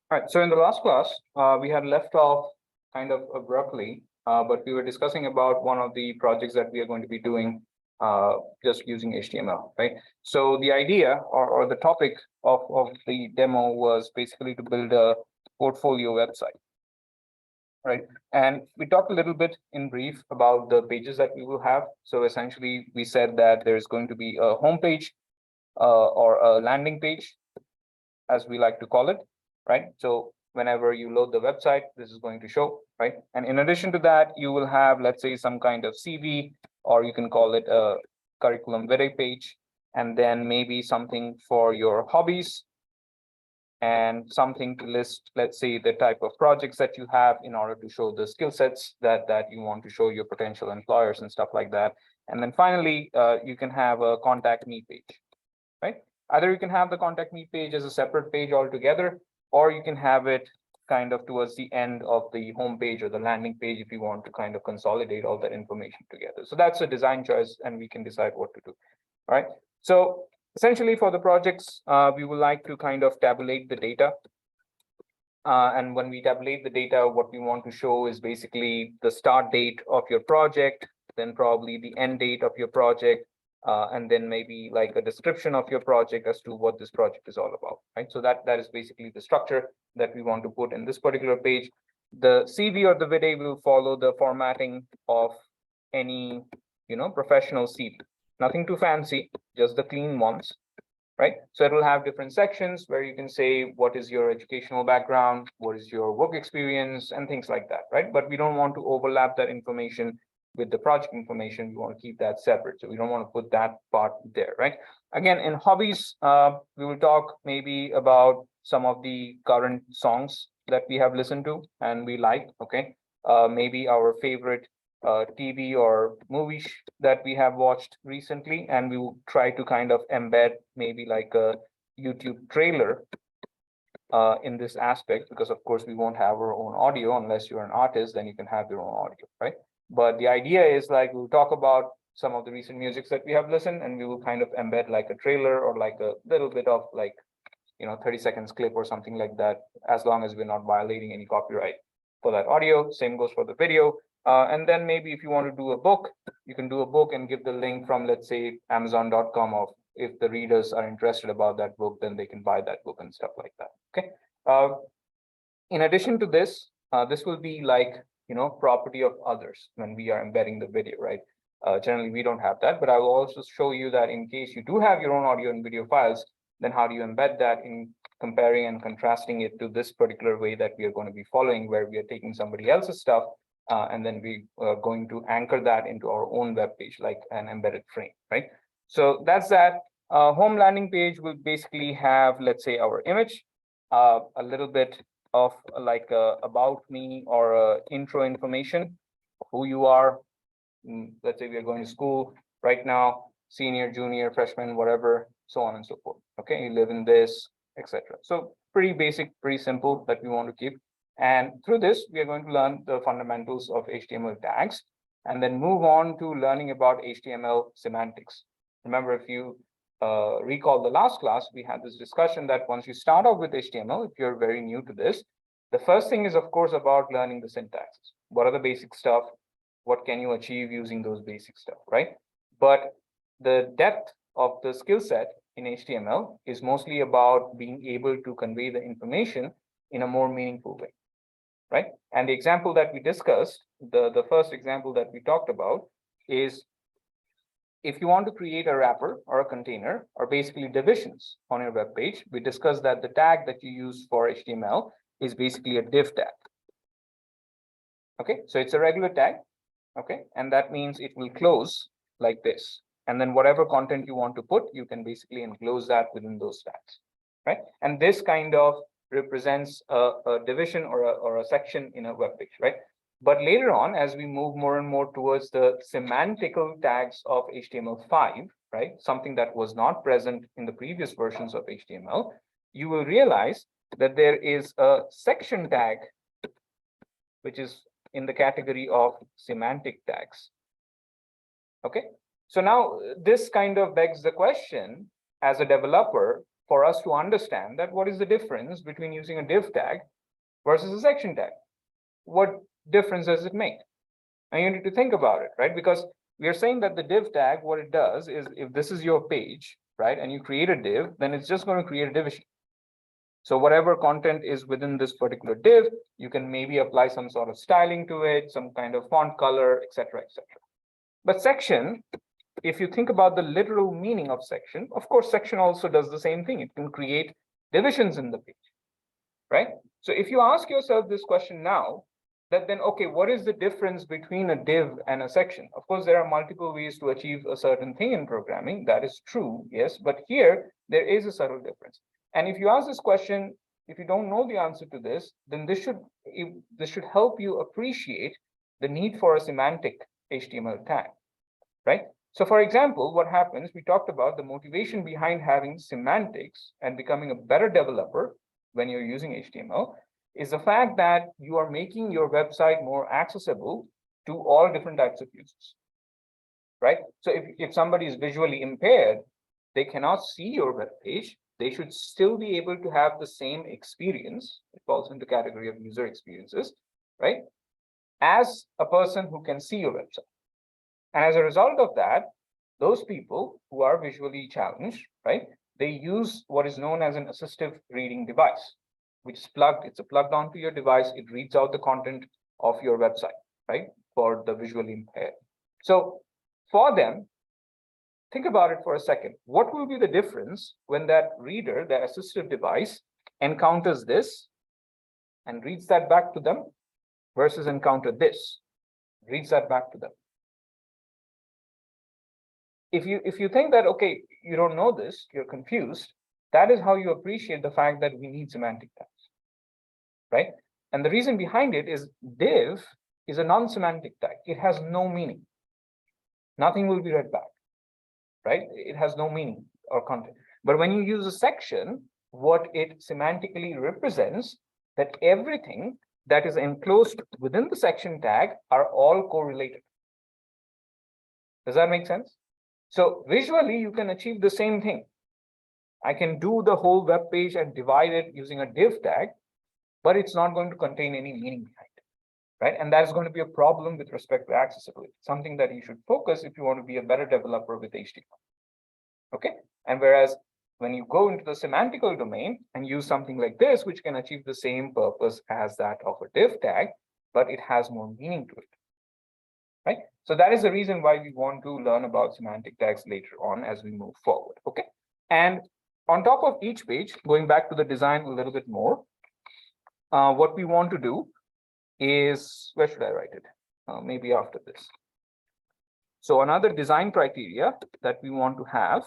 All right, so in the last class, we had left off kind of abruptly, but we were discussing about one of the projects that we are going to be doing just using HTML, right? So the idea or the topic of the demo was basically to build a portfolio website, right? And we talked a little bit in brief about the pages that we will have. So essentially, we said that there's going to be a home page or a landing page, as we like to call it, right? So whenever you load the website, this is going to show, right? And in addition to that, you will have, let's say, some kind of CV, or you can call it a curriculum vitae page, and then maybe something for your hobbies, and something to list, let's say, the type of projects that you have in order to show the skill sets that you want to show your potential employers and stuff like that. And then finally, you can have a contact me page, right? Either you can have the contact me page as a separate page altogether, or you can have it kind of towards the end of the home page or the landing page if you want to kind of consolidate all that information together. So that's a design choice, and we can decide what to do. All right. So essentially for the projects, we would like to kind of tabulate the data. And when we tabulate the data, what we want to show is basically the start date of your project, then probably the end date of your project, and then maybe like a description of your project as to what this project is all about, right? So that is basically the structure that we want to put in this particular page. The CV or the vitae will follow the formatting of any, professional CV. Nothing too fancy, just the clean ones, right? So it will have different sections where you can say, what is your educational background? What is your work experience and things like that, right? But we don't want to overlap that information with the project information. We want to keep that separate. So we don't want to put that part there, right? Again, in hobbies, we will talk maybe about some of the current songs that we have listened to and we like, okay? Maybe our favorite TV or movies that we have watched recently, and we will try to kind of embed maybe like a YouTube trailer in this aspect, because of course we won't have our own audio unless you're an artist, then you can have your own audio, right? But the idea is like we'll talk about some of the recent musics that we have listened, and we will kind of embed like a trailer or like a little bit of like 30 seconds clip or something like that, as long as we're not violating any copyright for that audio. Same goes for the video. And then maybe if you want to do a book, you can do a book and give the link from, let's say, Amazon.com, of if the readers are interested about that book, then they can buy that book and stuff like that. Okay. In addition to this, this will be like, property of others when we are embedding the video, right? Generally, we don't have that, but I will also show you that in case you do have your own audio and video files, then how do you embed that in comparing and contrasting it to this particular way that we are going to be following, where we are taking somebody else's stuff and then we are going to anchor that into our own web page, like an embedded frame, right? So that's that. Home landing page will basically have, let's say, our image, a little bit of like about me or intro information, who you are. Let's say we are going to school right now, senior, junior, freshman, whatever, so on and so forth. Okay, you live in this, etc. So pretty basic, pretty simple that we want to keep. And through this, we are going to learn the fundamentals of HTML tags and then move on to learning about HTML semantics. Remember, if you recall the last class, we had this discussion that once you start off with HTML, if you're very new to this, the first thing is, of course, about learning the syntaxes. What are the basic stuff? What can you achieve using those basic stuff, right? But the depth of the skill set in HTML is mostly about being able to convey the information in a more meaningful way, right? And the example that we discussed, the first example that we talked about is, if you want to create a wrapper or a container or basically divisions on your web page, we discussed that the tag that you use for HTML is basically a div tag. Okay, so it's a regular tag. Okay, and that means it will close like this. And then whatever content you want to put, you can basically enclose that within those tags, right? And this kind of represents a division or a section in a web page, right? But later on, as we move more and more towards the semantical tags of HTML5, right, something that was not present in the previous versions of HTML, you will realize that there is a section tag, which is in the category of semantic tags. Okay, so now this kind of begs the question, as a developer, for us to understand that what is the difference between using a div tag versus a section tag. What difference does it make? And you need to think about it, right? Because we are saying that the div tag, what it does is if this is your page, right, and you create a div, then it's just going to create a division. So whatever content is within this particular div, you can maybe apply some sort of styling to it, some kind of font color, etc., etc. But section, if you think about the literal meaning of section, of course, section also does the same thing. It can create divisions in the page, right? So if you ask yourself this question now, that then, okay, what is the difference between a div and a section? Of course, there are multiple ways to achieve a certain thing in programming. That is true, yes, but here there is a subtle difference. And if you ask this question, if you don't know the answer to this, then this should help you appreciate the need for a semantic HTML tag, right? So for example, what happens, we talked about the motivation behind having semantics and becoming a better developer when you're using HTML is the fact that you are making your website more accessible to all different types of users, right? So if somebody is visually impaired, they cannot see your web page, they should still be able to have the same experience, it falls into the category of user experiences, right, as a person who can see your website. And as a result of that, those people who are visually challenged, right, they use what is known as an assistive reading device, which is plugged, it's plugged onto your device, it reads out the content of your website, right, for the visually impaired. So for them, think about it for a second. What will be the difference when that reader, that assistive device, encounters this and reads that back to them versus encounter this, reads that back to them? If you think that, okay, you don't know this, you're confused, that is how you appreciate the fact that we need semantic tags, right? And the reason behind it is div is a non-semantic tag. It has no meaning. Nothing will be read back, right? It has no meaning or content. But when you use a section, what it semantically represents, that everything that is enclosed within the section tag are all correlated. Does that make sense? So visually, you can achieve the same thing. I can do the whole web page and divide it using a div tag, but it's not going to contain any meaning behind it, right? And that's going to be a problem with respect to accessibility, something that you should focus if you want to be a better developer with HTML. Okay, and whereas when you go into the semantical domain and use something like this, which can achieve the same purpose as that of a div tag, but it has more meaning to it, right? So that is the reason why we want to learn about semantic tags later on as we move forward, okay? And on top of each page, going back to the design a little bit more, what we want to do is, where should I write it? Maybe after this. So another design criteria that we want to have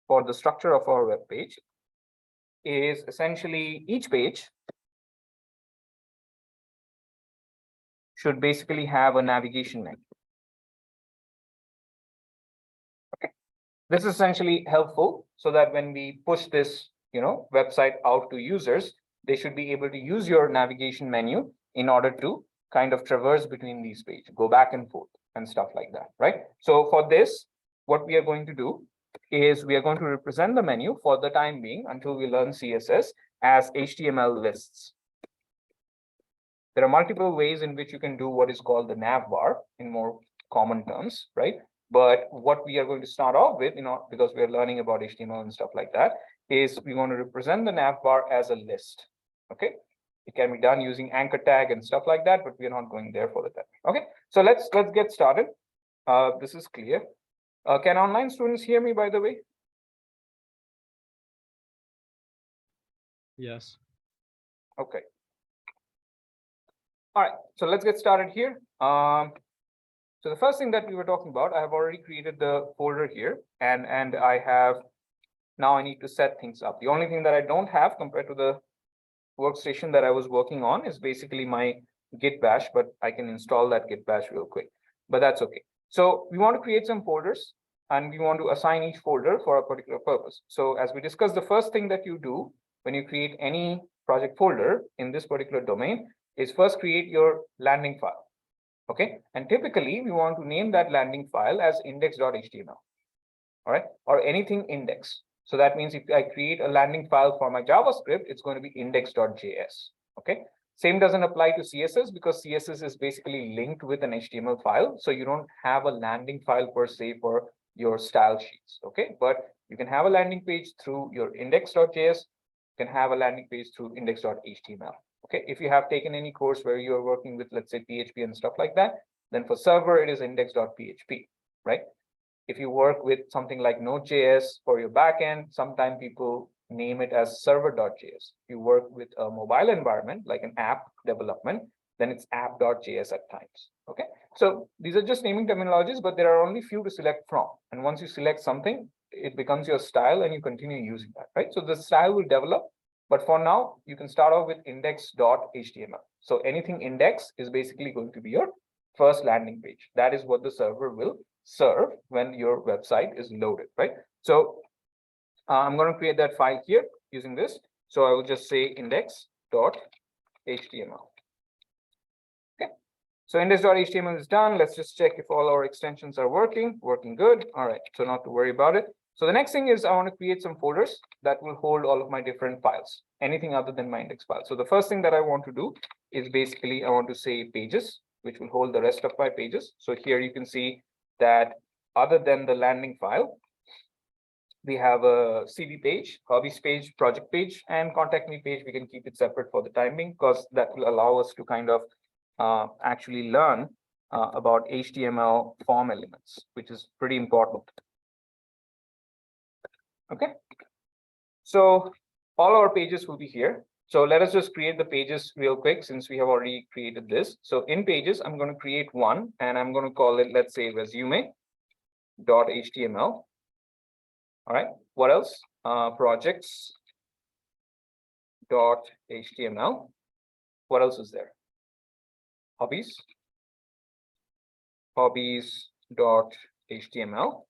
for the structure of our web page is essentially each page should basically have a navigation menu. Okay, this is essentially helpful so that when we push this, website out to users, they should be able to use your navigation menu in order to kind of traverse between these pages, go back and forth and stuff like that, right? So for this, what we are going to do is we are going to represent the menu for the time being until we learn CSS as HTML lists. There are multiple ways in which you can do what is called the nav bar in more common terms, right? But what we are going to start off with, because we are learning about HTML and stuff like that, is we want to represent the nav bar as a list. Okay, it can be done using anchor tag and stuff like that, but we are not going there for the time. Okay, so let's get started. This is clear. Can online students hear me, by the way? Yes. Okay. All right, so let's get started here. So the first thing that we were talking about, I have already created the folder here, and now I need to set things up. The only thing that I don't have compared to the workstation that I was working on is basically my git bash, but I can install that git bash real quick, but that's okay. So we want to create some folders and we want to assign each folder for a particular purpose. So as we discussed, the first thing that you do when you create any project folder in this particular domain is first create your landing file. Okay, and typically we want to name that landing file as index.html, all right, or anything index. So that means if I create a landing file for my JavaScript, it's going to be index.js. Okay. Same doesn't apply to CSS because CSS is basically linked with an HTML file. So you don't have a landing file per se for your style sheets. Okay. But you can have a landing page through your index.js, you can have a landing page through index.html. Okay. If you have taken any course where you are working with, let's say, PHP and stuff like that, then for server, it is index.php, right? If you work with something like Node.js for your backend, sometimes people name it as server.js. If you work with a mobile environment, like an app development, then it's app.js at times. Okay. So these are just naming terminologies, but there are only few to select from. And once you select something, it becomes your style and you continue using that, right? So the style will develop. But for now, you can start off with index.html. So anything index is basically going to be your first landing page. That is what the server will serve when your website is loaded, right? So I'm going to create that file here using this. So I will just say index.html. Okay. So index.html is done. Let's just check if all our extensions are working good. All right. So not to worry about it. So the next thing is I want to create some folders that will hold all of my different files, anything other than my index file. So the first thing that I want to do is basically I want to say pages, which will hold the rest of my pages. So here you can see that other than the landing file, we have a CV page, hobbies page, project page, and contact me page. We can keep it separate for the time being because that will allow us to kind of actually learn about HTML form elements, which is pretty important. Okay. So all our pages will be here. So let us just create the pages real quick since we have already created this. So in pages, I'm going to create one and I'm going to call it, let's say, resume.html. All right. What else? Projects.html. What else is there? Hobbies.html.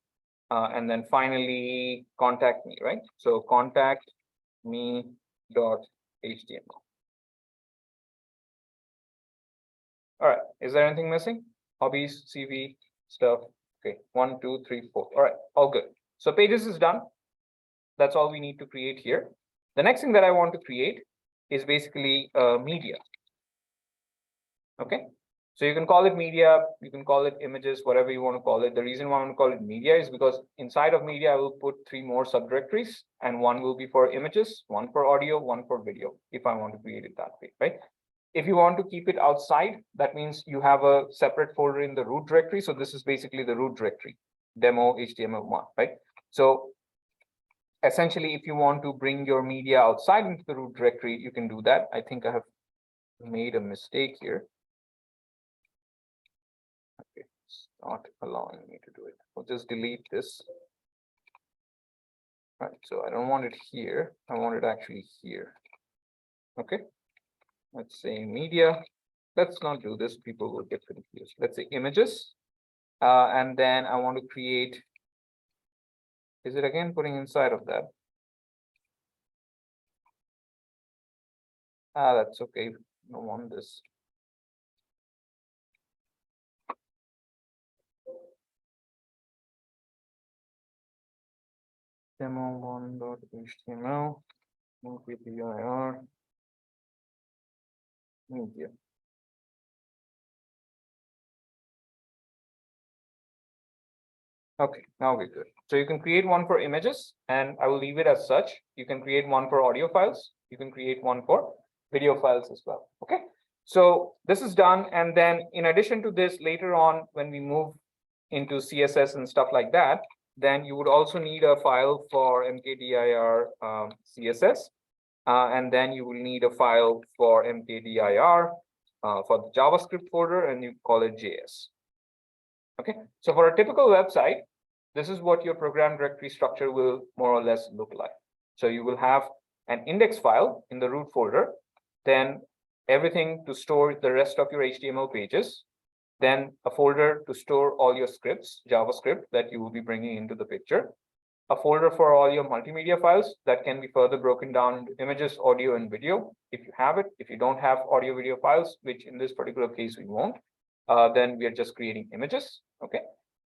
And then finally, contact me, right? So contact me.html. All right. Is there anything missing? Hobbies, CV, stuff. Okay. 1, 2, 3, 4. All right. All good. So pages is done. That's all we need to create here. The next thing that I want to create is basically media. Okay. So you can call it media, you can call it images, whatever you want to call it. The reason why I want to call it media is because inside of media, I will put 3 more subdirectories, and one will be for images, one for audio, one for video, if I want to create it that way, right? If you want to keep it outside, that means you have a separate folder in the root directory. So this is basically the root directory, demo HTML1, right? So essentially, if you want to bring your media outside into the root directory, you can do that. I think I have made a mistake here. Okay, it's not allowing me to do it. I'll just delete this. Right, so I don't want it here. I want it actually here. Okay, let's say media. Let's not do this. People will get confused. Let's say images. And then I want to create. Is it again putting inside of that? That's okay. I don't want this. Demo1.html, PPIR, media. Okay, now we're good. So you can create one for images, and I will leave it as such. You can create one for audio files. You can create one for video files as well. Okay, so this is done. And then in addition to this, later on, when we move into CSS and stuff like that, then you would also need a file for mkdir CSS. And then you will need a file for mkdir for the JavaScript folder, and you call it JS. Okay, so for a typical website, this is what your program directory structure will more or less look like. So you will have an index file in the root folder, then everything to store the rest of your HTML pages, then a folder to store all your scripts, JavaScript, that you will be bringing into the picture, a folder for all your multimedia files that can be further broken down into images, audio, and video, if you have it. If you don't have audio video files, which in this particular case we won't, then we are just creating images. Okay.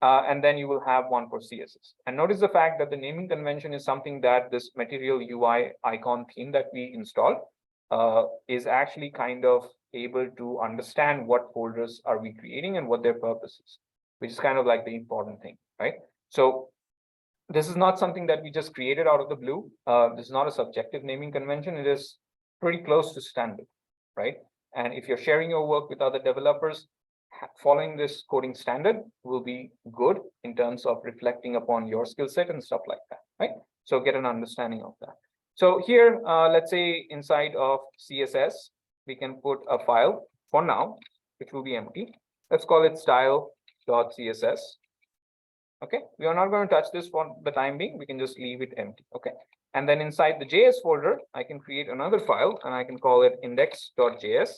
And then you will have one for CSS. And notice the fact that the naming convention is something that this material UI icon theme that we installed is actually kind of able to understand what folders are we creating and what their purpose is, which is kind of like the important thing, right? So this is not something that we just created out of the blue. This is not a subjective naming convention. It is pretty close to standard, right? And if you're sharing your work with other developers, following this coding standard will be good in terms of reflecting upon your skill set and stuff like that, right? So get an understanding of that. So here, let's say inside of CSS, we can put a file for now, which will be empty. Let's call it style.css. Okay, we are not going to touch this for the time being. We can just leave it empty. Okay, and then inside the JS folder, I can create another file and I can call it index.js.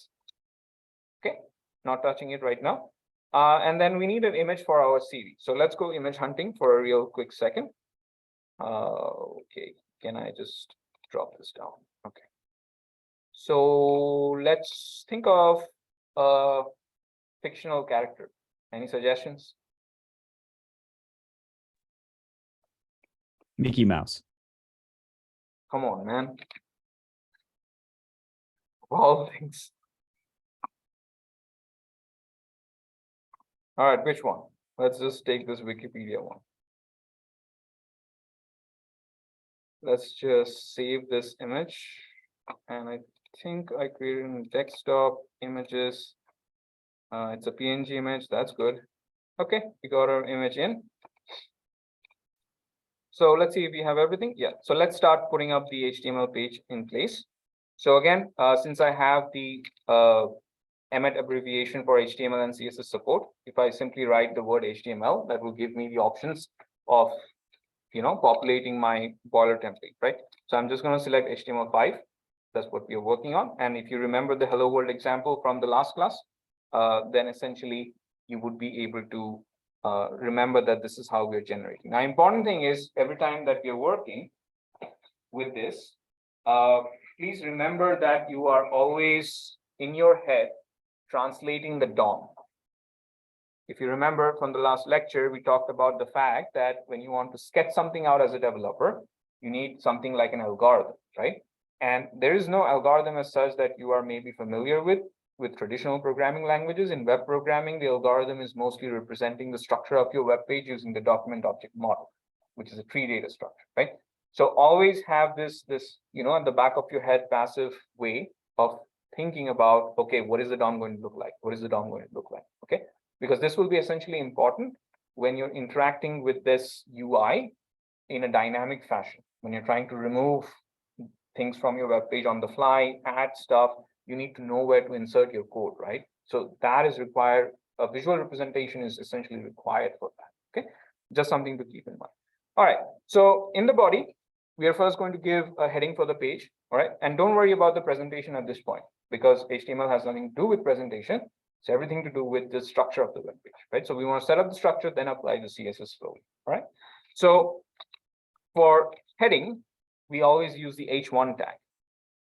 Okay, not touching it right now. And then we need an image for our CV. So let's go image hunting for a real quick second. Okay, can I just drop this down? Okay. So let's think of a fictional character. Any suggestions? Mickey Mouse. Come on, man. All things. All right, which one? Let's just take this Wikipedia one. Let's just save this image. And I think I created in desktop images. It's a PNG image. That's good. Okay, we got our image in. So let's see if we have everything. Yeah, so let's start putting up the HTML page in place. So again, since I have the Emmet abbreviation for HTML and CSS support, if I simply write the word HTML, that will give me the options of, populating my boiler template, right? So I'm just going to select HTML5. That's what we are working on. And if you remember the hello world example from the last class, then essentially you would be able to remember that this is how we're generating. Now, important thing is every time that we're working with this, please remember that you are always in your head translating the DOM. If you remember from the last lecture, we talked about the fact that when you want to sketch something out as a developer, you need something like an algorithm, right? And there is no algorithm as such that you are maybe familiar with traditional programming languages. In web programming, the algorithm is mostly representing the structure of your web page using the document object model, which is a tree data structure, right? So always have this, at the back of your head, passive way of thinking about, okay, what is the DOM going to look like? What is the DOM going to look like? Okay, because this will be essentially important when you're interacting with this UI in a dynamic fashion. When you're trying to remove things from your web page on the fly, add stuff, you need to know where to insert your code, right? So that is required. A visual representation is essentially required for that. Okay, just something to keep in mind. All right, so in the body, we are first going to give a heading for the page. All right, and don't worry about the presentation at this point, because HTML has nothing to do with presentation. It's everything to do with the structure of the web page, right? So we want to set up the structure, then apply the CSS slowly. All right, so for heading, we always use the H1 tag.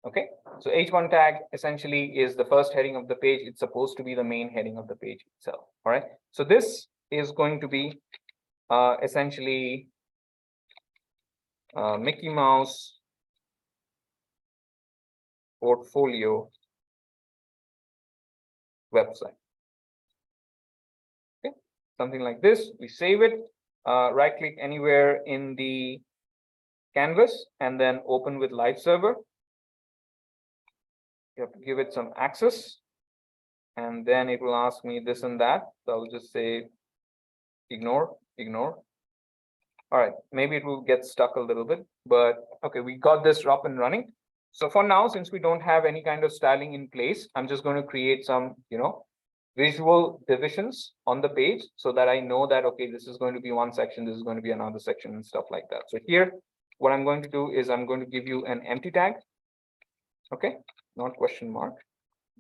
Okay, so H1 tag essentially is the first heading of the page. It's supposed to be the main heading of the page itself. All right, so this is going to be essentially Mickey Mouse portfolio website. Okay, something like this. We save it, right click anywhere in the canvas, and then open with live server. You have to give it some access, and then it will ask me this and that. So I'll just say ignore. All right, maybe it will get stuck a little bit, but okay, we got this up and running. So for now, since we don't have any kind of styling in place, I'm just going to create some, visual divisions on the page so that I know that, okay, this is going to be one section, this is going to be another section and stuff like that. So here, what I'm going to do is I'm going to give you an empty tag. Okay, not question mark,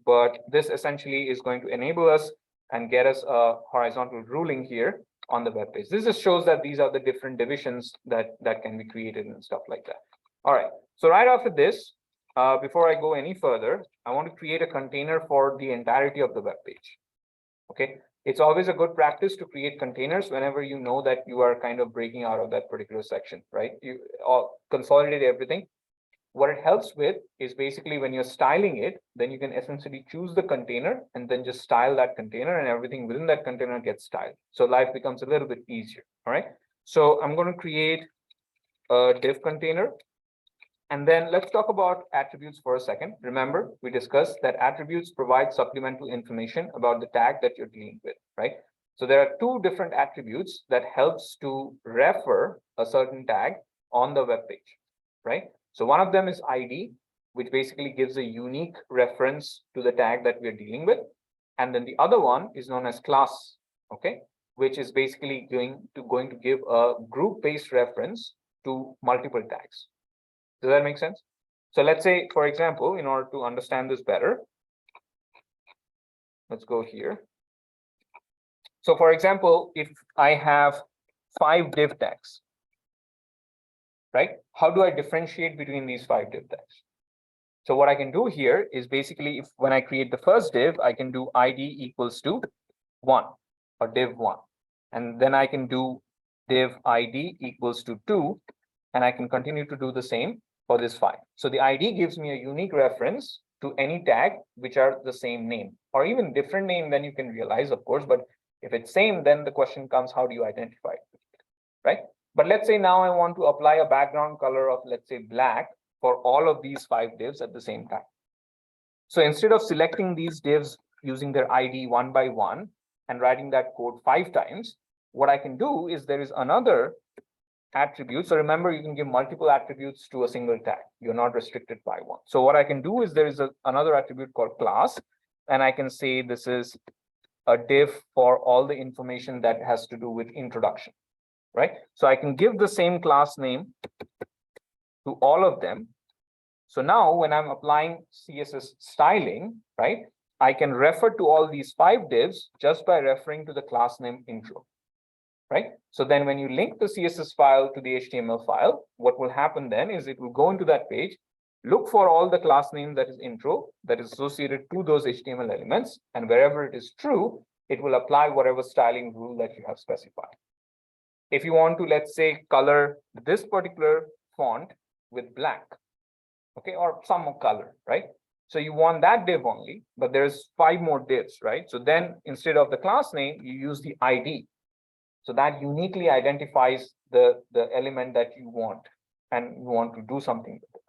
but this essentially is going to enable us and get us a horizontal ruling here on the web page. This just shows that these are the different divisions that can be created and stuff like that. All right, so right after this, before I go any further, I want to create a container for the entirety of the web page. Okay, It's always a good practice to create containers whenever you know that you are kind of breaking out of that particular section, right? You all consolidate everything. What it helps with is basically when you're styling it, then you can essentially choose the container and then just style that container, and everything within that container gets styled. So life becomes a little bit easier. All right. So I'm going to create a div container. And then let's talk about attributes for a second. Remember, we discussed that attributes provide supplemental information about the tag that you're dealing with, right? So there are two different attributes that helps to refer a certain tag on the web page, right? So one of them is ID, which basically gives a unique reference to the tag that we're dealing with. And then the other one is known as class, okay, which is basically going to give a group-based reference to multiple tags. Does that make sense? So let's say, for example, in order to understand this better, let's go here. So for example, if I have 5 div tags, right? How do I differentiate between these 5 div tags? So what I can do here is basically, if when I create the first div, I can do ID equals to 1 or div 1. And then I can do div ID equals to 2, and I can continue to do the same for this 5. So the ID gives me a unique reference to any tag which are the same name, or even different name than you can realize, of course. But if it's same, then the question comes, how do you identify it, right? But let's say now I want to apply a background color of, let's say, black for all of these 5 divs at the same time. So instead of selecting these divs using their ID one by one and writing that code 5 times, what I can do is there is another attribute. So remember, you can give multiple attributes to a single tag. You're not restricted by one. So what I can do is there is another attribute called class, and I can say this is a div for all the information that has to do with introduction, right? So I can give the same class name to all of them. So now when I'm applying CSS styling, right, I can refer to all these 5 divs just by referring to the class name intro, right? So then when you link the CSS file to the HTML file, what will happen then is it will go into that page, look for all the class name that is intro that is associated to those HTML elements, and wherever it is true, it will apply whatever styling rule that you have specified. If you want to, let's say, color this particular font with black, okay, or some more color, right? So you want that div only, but there's 5 more divs, right? So then instead of the class name, you use the ID. So that uniquely identifies the element that you want, and you want to do something with it,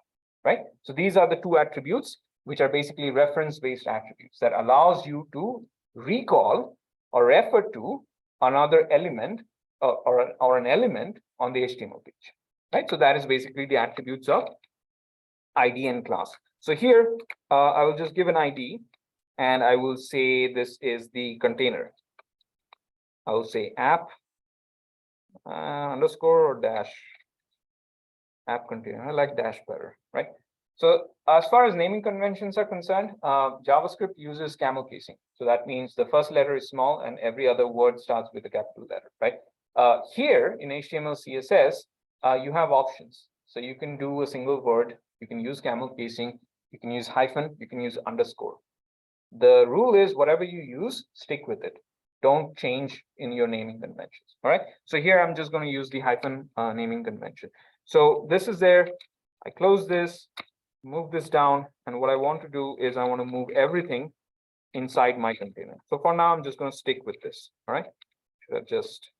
right? So these are the 2 attributes, which are basically reference-based attributes that allows you to recall or refer to another element or an element on the HTML page, right? So that is basically the attributes of ID and class. So here, I will just give an ID, and I will say this is the container. I will say app underscore or dash app container. I like dash better, right? So as far as naming conventions are concerned, JavaScript uses camel casing. So that means the first letter is small and every other word starts with a capital letter, right? Here in HTML CSS, you have options. So you can do a single word, you can use camel casing, you can use hyphen, you can use underscore. The rule is whatever you use, stick with it. Don't change in your naming conventions. All right. So here I'm just going to use the hyphen naming convention. So this is there. I close this, move this down, and what I want to do is I want to move everything inside my container. So for now, I'm just going to stick with this. All right. Should have just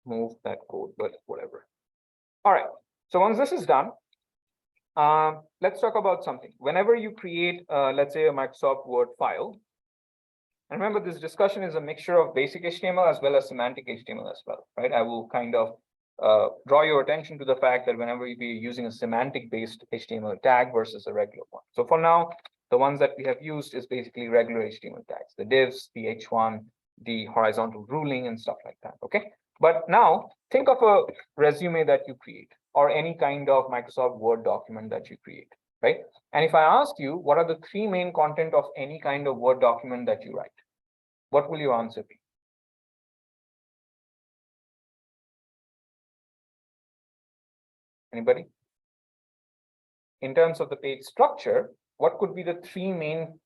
moved that code, but whatever. All right. So once this is done, let's talk about something. Whenever you create, let's say, a Microsoft Word file, and remember, this discussion is a mixture of basic HTML as well as semantic HTML as well, right? I will kind of draw your attention to the fact that whenever you be using a semantic-based HTML tag versus a regular one. So for now, the ones that we have used is basically regular HTML tags, the divs, the h1, the horizontal ruling, and stuff like that, okay? But now, think of a resume that you create, or any kind of Microsoft Word document that you create, right? And if I ask you, what are the 3 main content of any kind of Word document that you write? What will your answer be? Anybody? In terms of the page structure, what could be the 3 main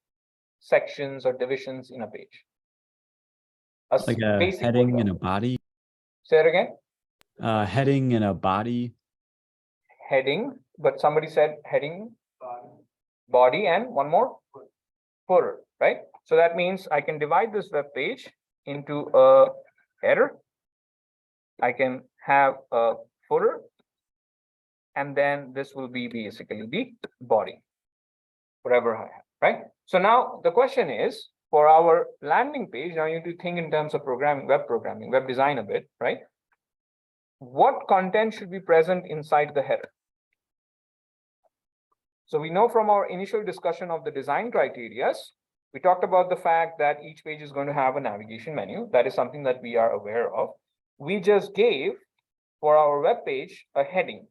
sections or divisions in a page? Like a basic heading word and a document. body. Say it again. Heading and a body. Heading, but somebody said heading, body, and one more footer, right? So that means I can divide this web page into a header. I can have a footer, and then this will be basically the body, whatever I have, right? So now the question is, for our landing page, now you need to think in terms of programming, web design a bit, right? What content should be present inside the header? So we know from our initial discussion of the design criteria, we talked about the fact that each page is going to have a navigation menu. That is something that we are aware of. We just gave for our web page a heading.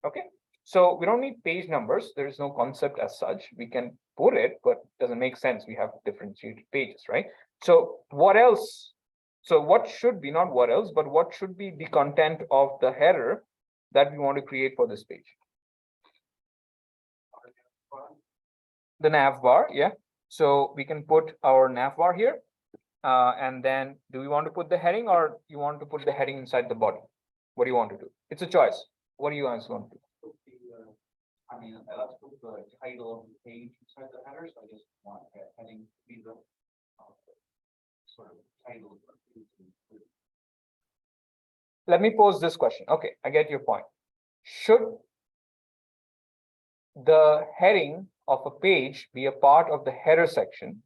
Okay, so we don't need page numbers. There is no concept as such. We can put it, but it doesn't make sense. We have differentiated pages, right? So what else? So what should be, not what else, but what should be the content of the header that we want to create for this page? The nav bar, yeah. So we can put our nav bar here. And then do we want to put the heading, or you want to put the heading inside the body? What do you want to do? It's a choice. What do you guys want to do? I mean, let's put the title of the page inside the header, so I just want the heading to be the sort of title. Let me pose this question. Okay, I get your point. Should the heading of a page be a part of the header section,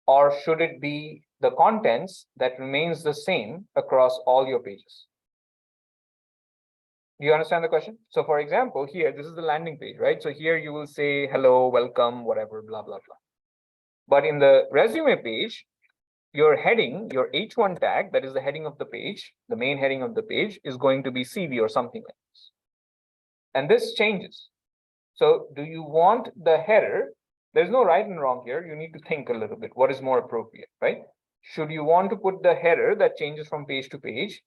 or should it be the contents that remains the same across all your pages? Do you understand the question? So for example, here, this is the landing page, right? So here you will say, hello, welcome, whatever, blah, blah, blah. But in the resume page, your heading, your H1 tag, that is the heading of the page, the main heading of the page, is going to be CV or something like this. And this changes. So do you want the header? There's no right and wrong here. You need to think a little bit. What is more appropriate, right? Should you want to put the header that changes from page to page,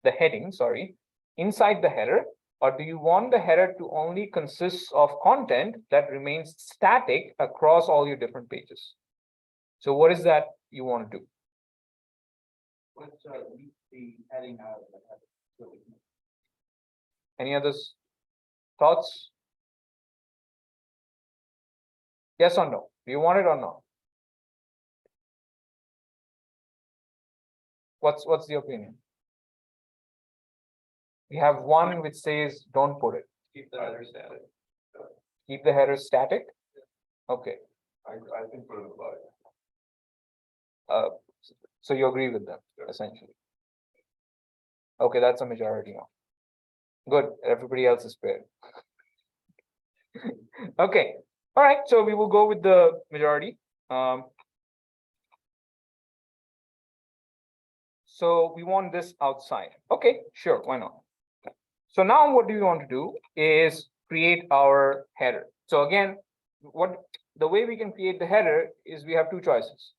the heading, sorry, inside the header, or do you want the header to only consist of content that remains static across all your different pages? So what is that you want to do? Let's leave the heading out of the header. Any others thoughts? Yes or no? Do you want it or not? What's the opinion? We have one which says don't put it. Keep the header static. Keep the header static. Okay. I think put it above. So you agree with them, essentially. Okay, that's a majority now. Good. Everybody else is paired. Okay. All right. So we will go with the majority. So we want this outside. Okay, sure. Why not? So now what do we want to do is create our header. So again, the way we can create the header is we have two choices.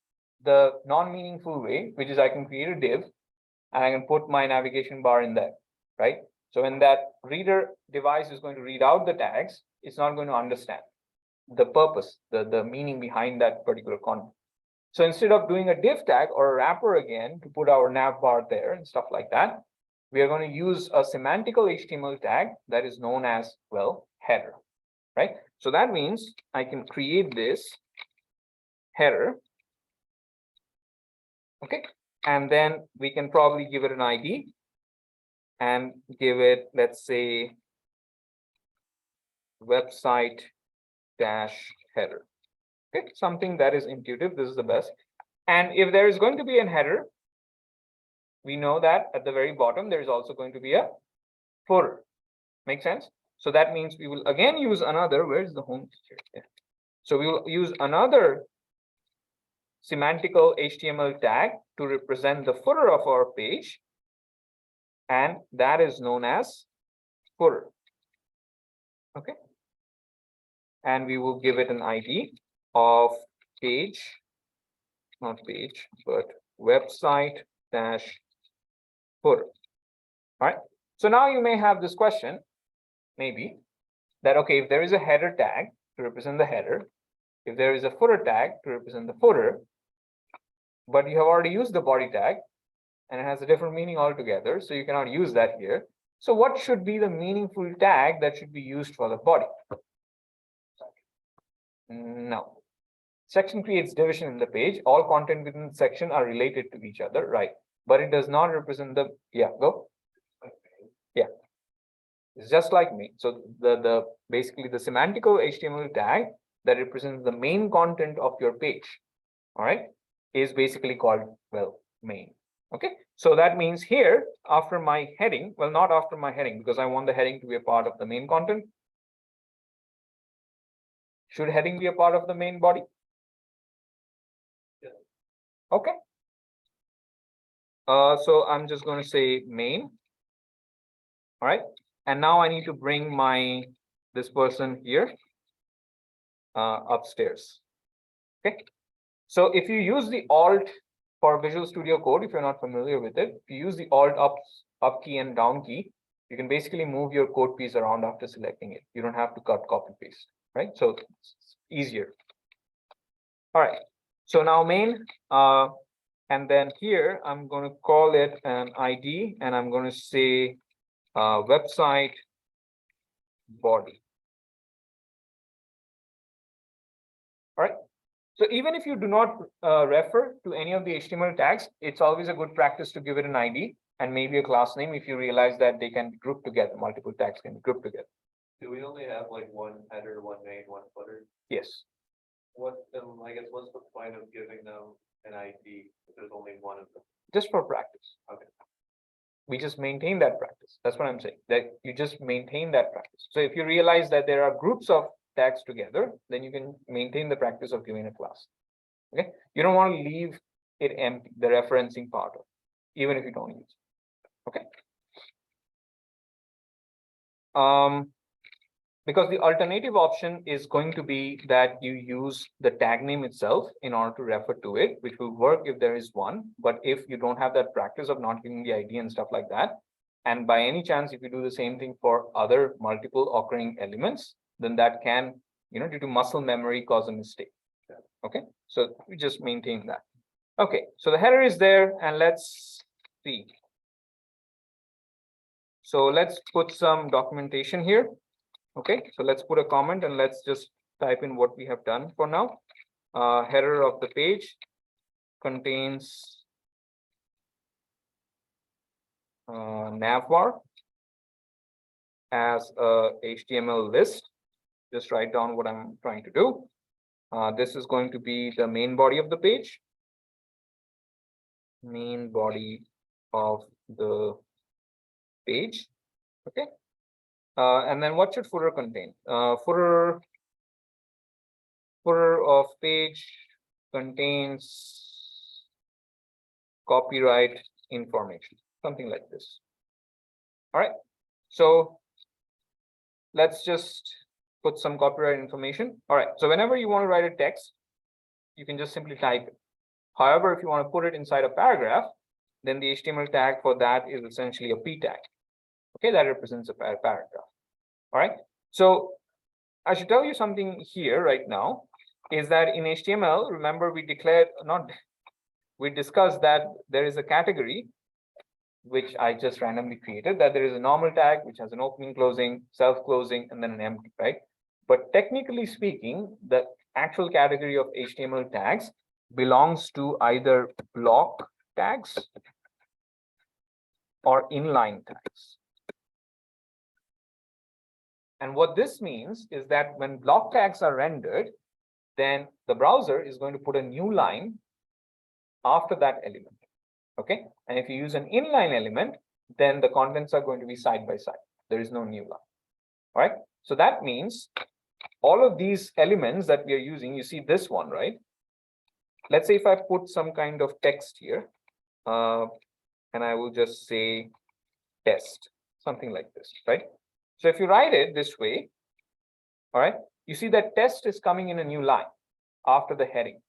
The non-meaningful way, which is I can create a div and I can put my navigation bar in there, right? So when that reader device is going to read out the tags, it's not going to understand the purpose, the meaning behind that particular content. So instead of doing a div tag or a wrapper again to put our nav bar there and stuff like that, we are going to use a semantical HTML tag that is known as, well, header, right? So that means I can create this header. Okay, and then we can probably give it an ID and give it, let's say, website dash header. Okay, something that is intuitive. This is the best. And if there is going to be a header, we know that at the very bottom there is also going to be a footer. Make sense? So that means we will again use another, where's the home feature? Yeah. So we will use another semantical HTML tag to represent the footer of our page, and that is known as footer. Okay, and we will give it an ID of page, not page, but website dash footer. All right, so now you may have this question, maybe, that okay, if there is a header tag to represent the header, if there is a footer tag to represent the footer, but you have already used the body tag and it has a different meaning altogether. So you cannot use that here. So what should be the meaningful tag that should be used for the body? No. Section creates division in the page. All content within the section are related to each other, right? But it does not represent the, yeah, go. Yeah. It's just like me. So the basically the semantical HTML tag that represents the main content of your page, all right, is basically called, well, main. Okay, so that means here after my heading, well, not after my heading, because I want the heading to be a part of the main content. Should heading be a part of the main body? Yeah. Okay. So I'm just going to say main. All right. And now I need to bring my this person here upstairs. Okay. So if you use the Alt for Visual Studio Code, if you're not familiar with it, if you use the Alt up key and down key, you can basically move your code piece around after selecting it. You don't have to cut, copy, paste, right? So it's easier. All right. So now main, and then here I'm going to call it an ID, and I'm going to say website body. All right. So even if you do not refer to any of the HTML tags, it's always a good practice to give it an ID and maybe a class name if you realize that they can be grouped together. Multiple tags can be grouped together. Do we only have like one header, one main, one footer? Yes. What, I guess, what's the point of giving them an ID if there's only one of them? Just for practice. Okay. We just maintain that practice. That's what I'm saying, that you just maintain that practice. So if you realize that there are groups of tags together, then you can maintain the practice of giving a class. Okay, you don't want to leave it empty, the referencing part of it, even if you don't use it. Okay. Because the alternative option is going to be that you use the tag name itself in order to refer to it, which will work if there is one. But if you don't have that practice of not giving the ID and stuff like that, and by any chance, if you do the same thing for other multiple occurring elements, then that can, due to muscle memory, cause a mistake. Okay, so we just maintain that. Okay, so the header is there, and let's see. So let's put some documentation here. Okay, so let's put a comment and let's just type in what we have done for now. Header of the page contains navbar as a HTML list. Just write down what I'm trying to do. This is going to be the main body of the page. Main body of the page. Okay. And then what should footer contain? Footer of page contains copyright information, something like this. All right. So let's just put some copyright information. All right. So whenever you want to write a text, you can just simply type it. However, if you want to put it inside a paragraph, then the HTML tag for that is essentially a p tag. Okay, that represents a paragraph. All right. So I should tell you something here right now is that in HTML, remember we discussed that there is a category which I just randomly created, that there is a normal tag which has an opening, closing, self-closing, and then an empty, right? But technically speaking, the actual category of HTML tags belongs to either block tags or inline tags. And what this means is that when block tags are rendered, then the browser is going to put a new line after that element. Okay. And if you use an inline element, then the contents are going to be side by side. There is no new line. All right. So that means all of these elements that we are using, you see this one, right? Let's say if I put some kind of text here, and I will just say test, something like this, right? So if you write it this way, all right, you see that test is coming in a new line after the heading.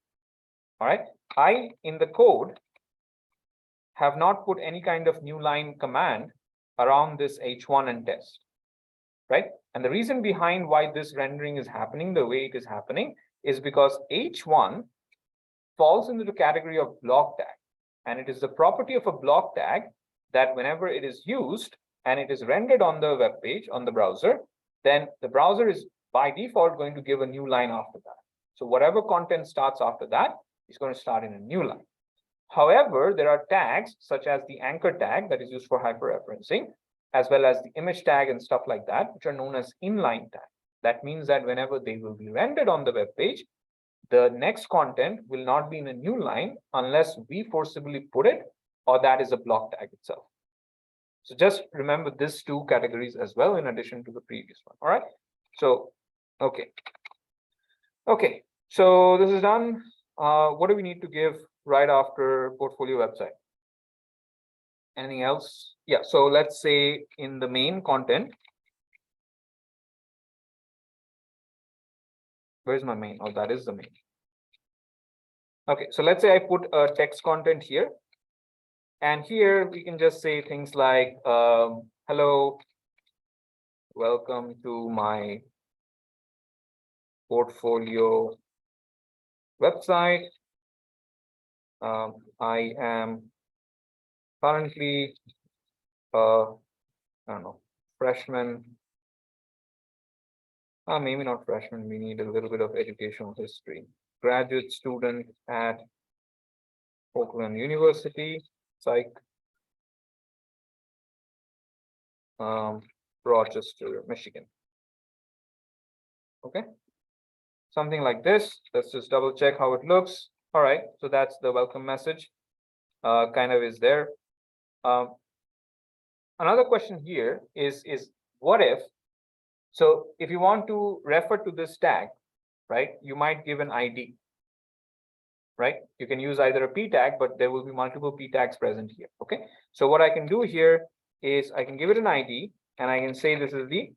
All right, I in the code have not put any kind of new line command around this h1 and test, right? And the reason behind why this rendering is happening the way it is happening is because h1 falls into the category of block tag. And it is the property of a block tag that whenever it is used and it is rendered on the web page on the browser, then the browser is by default going to give a new line after that. So whatever content starts after that is going to start in a new line. However, there are tags such as the anchor tag that is used for hyperreferencing, as well as the image tag and stuff like that, which are known as inline tag. That means that whenever they will be rendered on the web page, the next content will not be in a new line unless we forcibly put it, or that is a block tag itself. So just remember these two categories as well, in addition to the previous one. All right. So, okay. Okay. So this is done. What do we need to give right after portfolio website? Anything else? Yeah. So let's say in the main content. Where's my main? Oh, that is the main. Okay. So let's say I put a text content here. And here we can just say things like, hello, welcome to my portfolio website. I am currently, I don't know, freshman. Maybe not freshman, we need a little bit of educational history. Graduate student at Oakland University, psych. Rochester, Michigan. Okay. Something like this. Let's just double check how it looks. All right. So that's the welcome message. Kind of is there. Another question here is what if, so if you want to refer to this tag, right, you might give an ID, right? You can use either a P tag, but there will be multiple P tags present here. Okay. So what I can do here is I can give it an ID and I can say this is the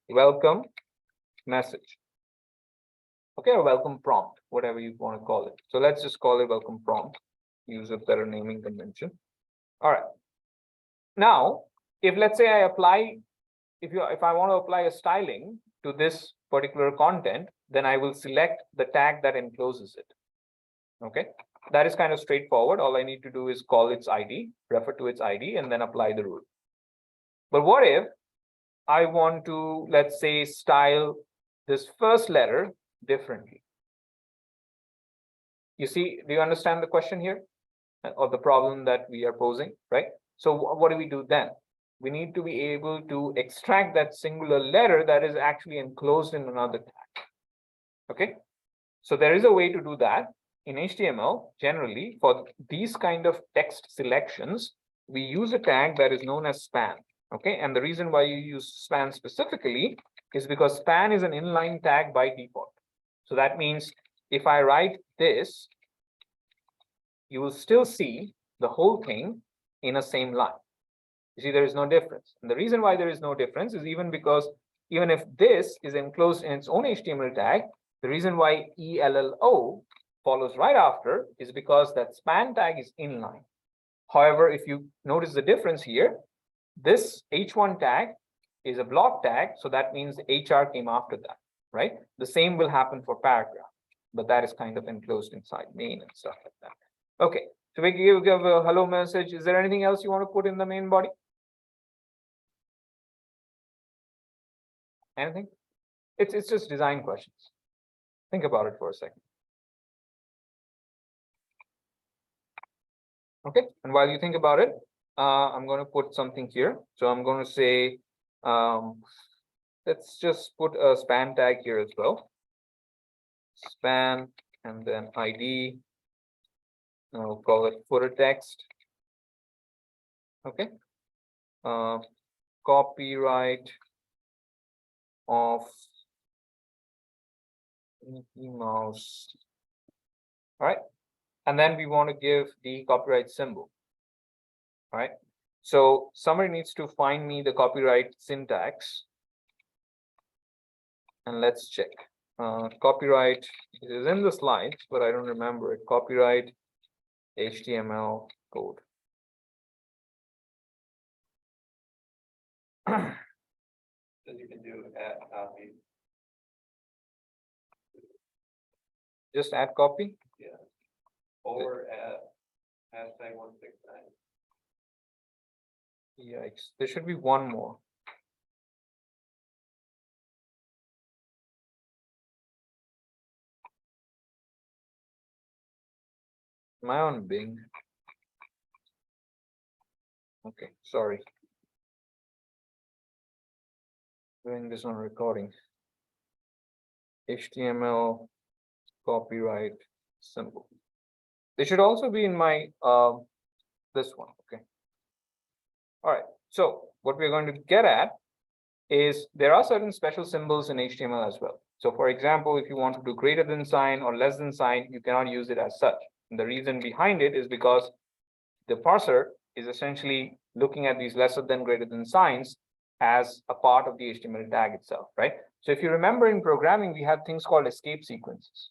welcome message. Okay, or welcome prompt, whatever you want to call it. So let's just call it welcome prompt. Use a better naming convention. All right. Now, if let's say I apply, if I want to apply a styling to this particular content, then I will select the tag that encloses it. Okay, that is kind of straightforward. All I need to do is call its ID, refer to its ID, and then apply the rule. But what if I want to, let's say, style this first letter differently? You see, do you understand the question here or the problem that we are posing, right? So what do we do then? We need to be able to extract that singular letter that is actually enclosed in another tag. Okay, so there is a way to do that. In HTML, generally, for these kind of text selections, we use a tag that is known as span. Okay, and the reason why you use span specifically is because span is an inline tag by default. So that means if I write this, you will still see the whole thing in a same line. You see, there is no difference. And the reason why there is no difference is because even if this is enclosed in its own HTML tag, the reason why ELLO follows right after is because that span tag is inline. However, if you notice the difference here, this H1 tag is a block tag, so that means the HR came after that, right? The same will happen for paragraph, but that is kind of enclosed inside main and stuff like that. Okay, so we give a hello message. Is there anything else you want to put in the main body? Anything? It's just design questions. Think about it for a second. Okay, and while you think about it, I'm going to put something here. So I'm going to say, let's just put a span tag here as well. Span and then ID. I'll call it footer text. Okay. Copyright of Mickey Mouse. All right. And then we want to give the copyright symbol. All right. So somebody needs to find me the copyright syntax. And let's check. Copyright is in the slides, but I don't remember it. Copyright HTML code. So you can do add copy. Just add copy. Yeah. Or hashtag 169. Yikes, there should be one more. Am I on Bing? Okay, sorry. Doing this on recording. HTML copyright symbol. They should also be in my this one. Okay. All right. So what we're going to get at is there are certain special symbols in HTML as well. So for example, if you want to do greater than sign or less than sign, you cannot use it as such. And the reason behind it is because the parser is essentially looking at these lesser than greater than signs as a part of the HTML tag itself, right? So if you remember in programming, we have things called escape sequences,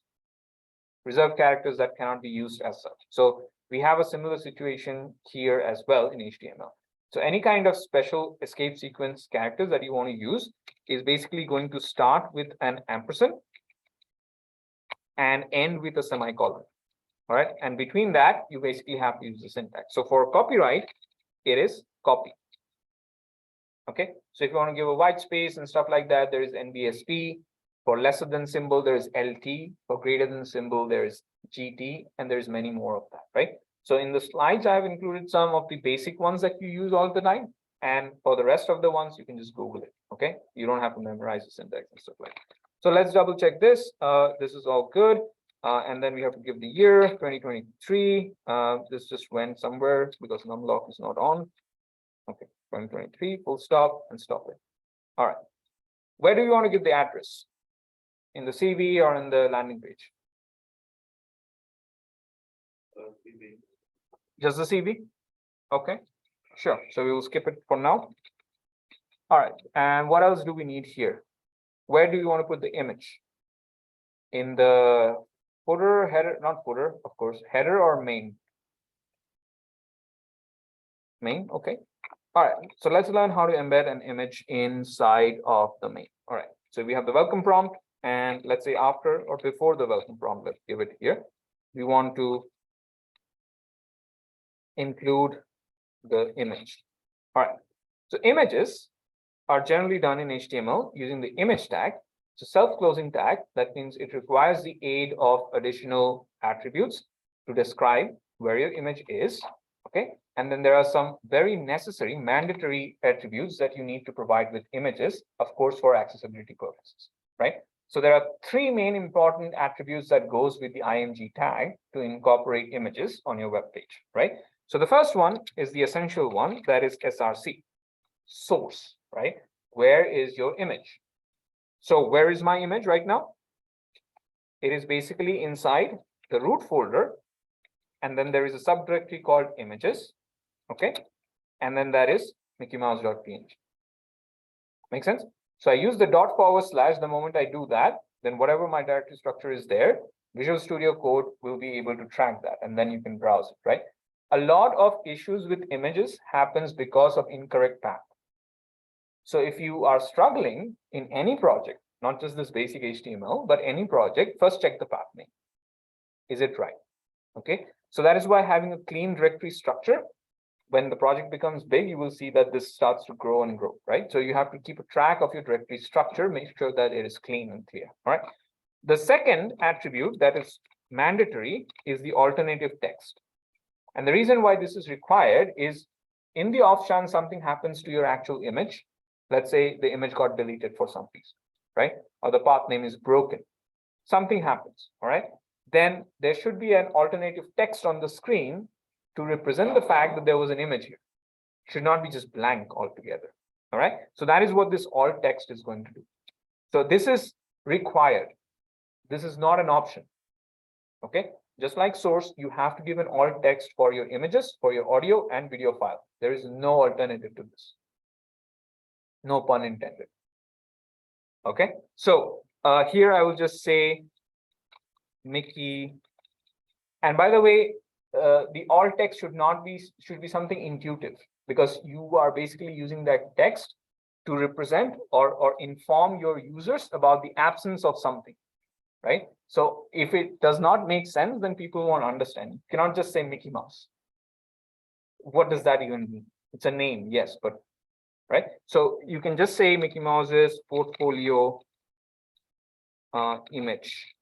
reserved characters that cannot be used as such. So we have a similar situation here as well in HTML. So any kind of special escape sequence characters that you want to use is basically going to start with an ampersand and end with a semicolon. All right. And between that, you basically have to use the syntax. So for copyright, it is copy. Okay. So if you want to give a white space and stuff like that, there is NBSP. For lesser than symbol, there is LT. For greater than symbol, there is GT, and there's many more of that, right? So in the slides, I have included some of the basic ones that you use all the time. And for the rest of the ones, you can just Google it. Okay. You don't have to memorize the syntax and stuff like that. So let's double check this. This is all good. And then we have to give the year 2023. This just went somewhere because numlock is not on. Okay, 2023, full stop and stop it. All right. Where do you want to give the address? In the CV or in the landing page? CV. Just the CV? Okay, sure. So we will skip it for now. All right. And what else do we need here? Where do you want to put the image? In the footer, header, not footer, of course, header or main? Main, okay. All right, so let's learn how to embed an image inside of the main. All right, so we have the welcome prompt, and let's say after or before the welcome prompt, let's give it here. We want to include the image. All right, so images are generally done in HTML using the image tag. It's a self-closing tag. That means it requires the aid of additional attributes to describe where your image is. Okay, and then there are some very necessary mandatory attributes that you need to provide with images, of course, for accessibility purposes, right? So there are three main important attributes that goes with the IMG tag to incorporate images on your web page, right? So the first one is the essential one, that is SRC, source, right? Where is your image? So where is my image right now? It is basically inside the root folder. And then there is a subdirectory called images. Okay. And then that is Mickey Mouse.png. Make sense? So I use the // the moment I do that, then whatever my directory structure is there, Visual Studio Code will be able to track that. And then you can browse it, right? A lot of issues with images happens because of incorrect path. So if you are struggling in any project, not just this basic HTML, but any project, first check the path name. Is it right? Okay. So that is why having a clean directory structure, when the project becomes big, you will see that this starts to grow and grow, right? So you have to keep a track of your directory structure, make sure that it is clean and clear, all right? The second attribute that is mandatory is the alternative text. And the reason why this is required is in the off chance something happens to your actual image, let's say the image got deleted for some reason, right? Or the path name is broken, something happens, all right? Then there should be an alternative text on the screen to represent the fact that there was an image here. It should not be just blank altogether. All right. So that is what this alt text is going to do. So this is required. This is not an option. Okay. Just like source, you have to give an alt text for your images, for your audio and video file. There is no alternative to this. No pun intended. Okay. So here I will just say Mickey. And by the way, the alt text should be something intuitive, because you are basically using that text to represent or inform your users about the absence of something, right? So if it does not make sense, then people won't understand. You cannot just say Mickey Mouse. What does that even mean? It's a name, yes, but right. So you can just say Mickey Mouse's portfolio image,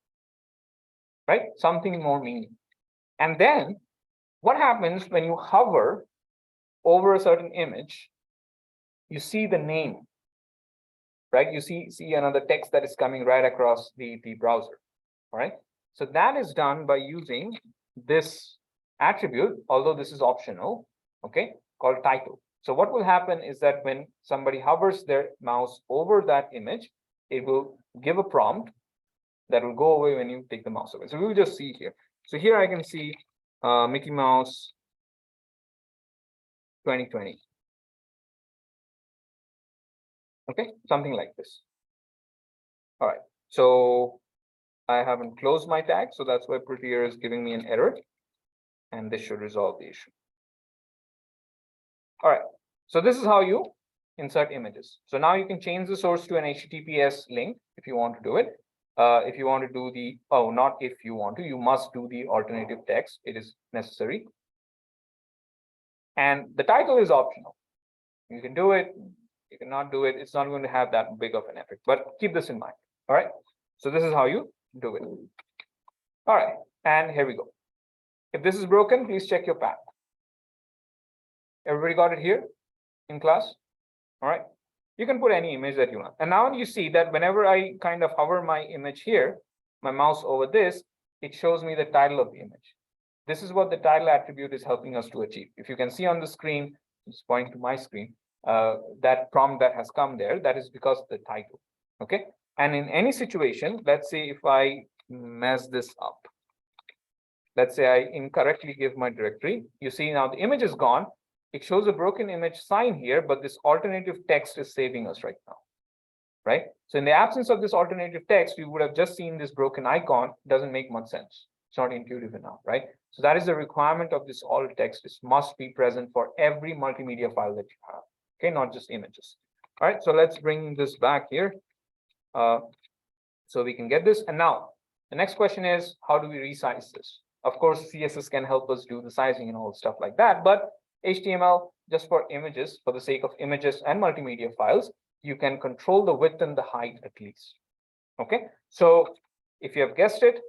right? Something more meaning. And then what happens when you hover over a certain image? You see the name, right? You see another text that is coming right across the browser. All right. So that is done by using this attribute, although this is optional, okay, called title. So what will happen is that when somebody hovers their mouse over that image, it will give a prompt that will go away when you take the mouse away. So we will just see here. So here I can see Mickey Mouse 2020. Okay, something like this. All right. So I haven't closed my tag, so that's why Prettier is giving me an error, and this should resolve the issue. All right, so this is how you insert images. So now you can change the source to an HTTPS link if you want to do it. If you want to do the, oh, not if you want to, you must do the alternative text. It is necessary. And the title is optional. You can do it, you cannot do it. It's not going to have that big of an effect, but keep this in mind. All right, so this is how you do it. All right, and here we go. If this is broken, please check your path. Everybody got it here in class? All right, you can put any image that you want. And now you see that whenever I kind of hover my image here, my mouse over this, it shows me the title of the image. This is what the title attribute is helping us to achieve. If you can see on the screen, just pointing to my screen, that prompt that has come there, that is because of the title. Okay, and in any situation, let's say if I mess this up, let's say I incorrectly give my directory, you see now the image is gone. It shows a broken image sign here, but this alternative text is saving us right now, right? So in the absence of this alternative text, we would have just seen this broken icon. Doesn't make much sense. It's not intuitive enough, right? So that is the requirement of this alt text. This must be present for every multimedia file that you have, okay? Not just images. All right, so let's bring this back here. So we can get this. And now the next question is, how do we resize this? Of course, CSS can help us do the sizing and all stuff like that, but HTML, just for images, for the sake of images and multimedia files, you can control the width and the height at least. Okay, so if you have guessed it,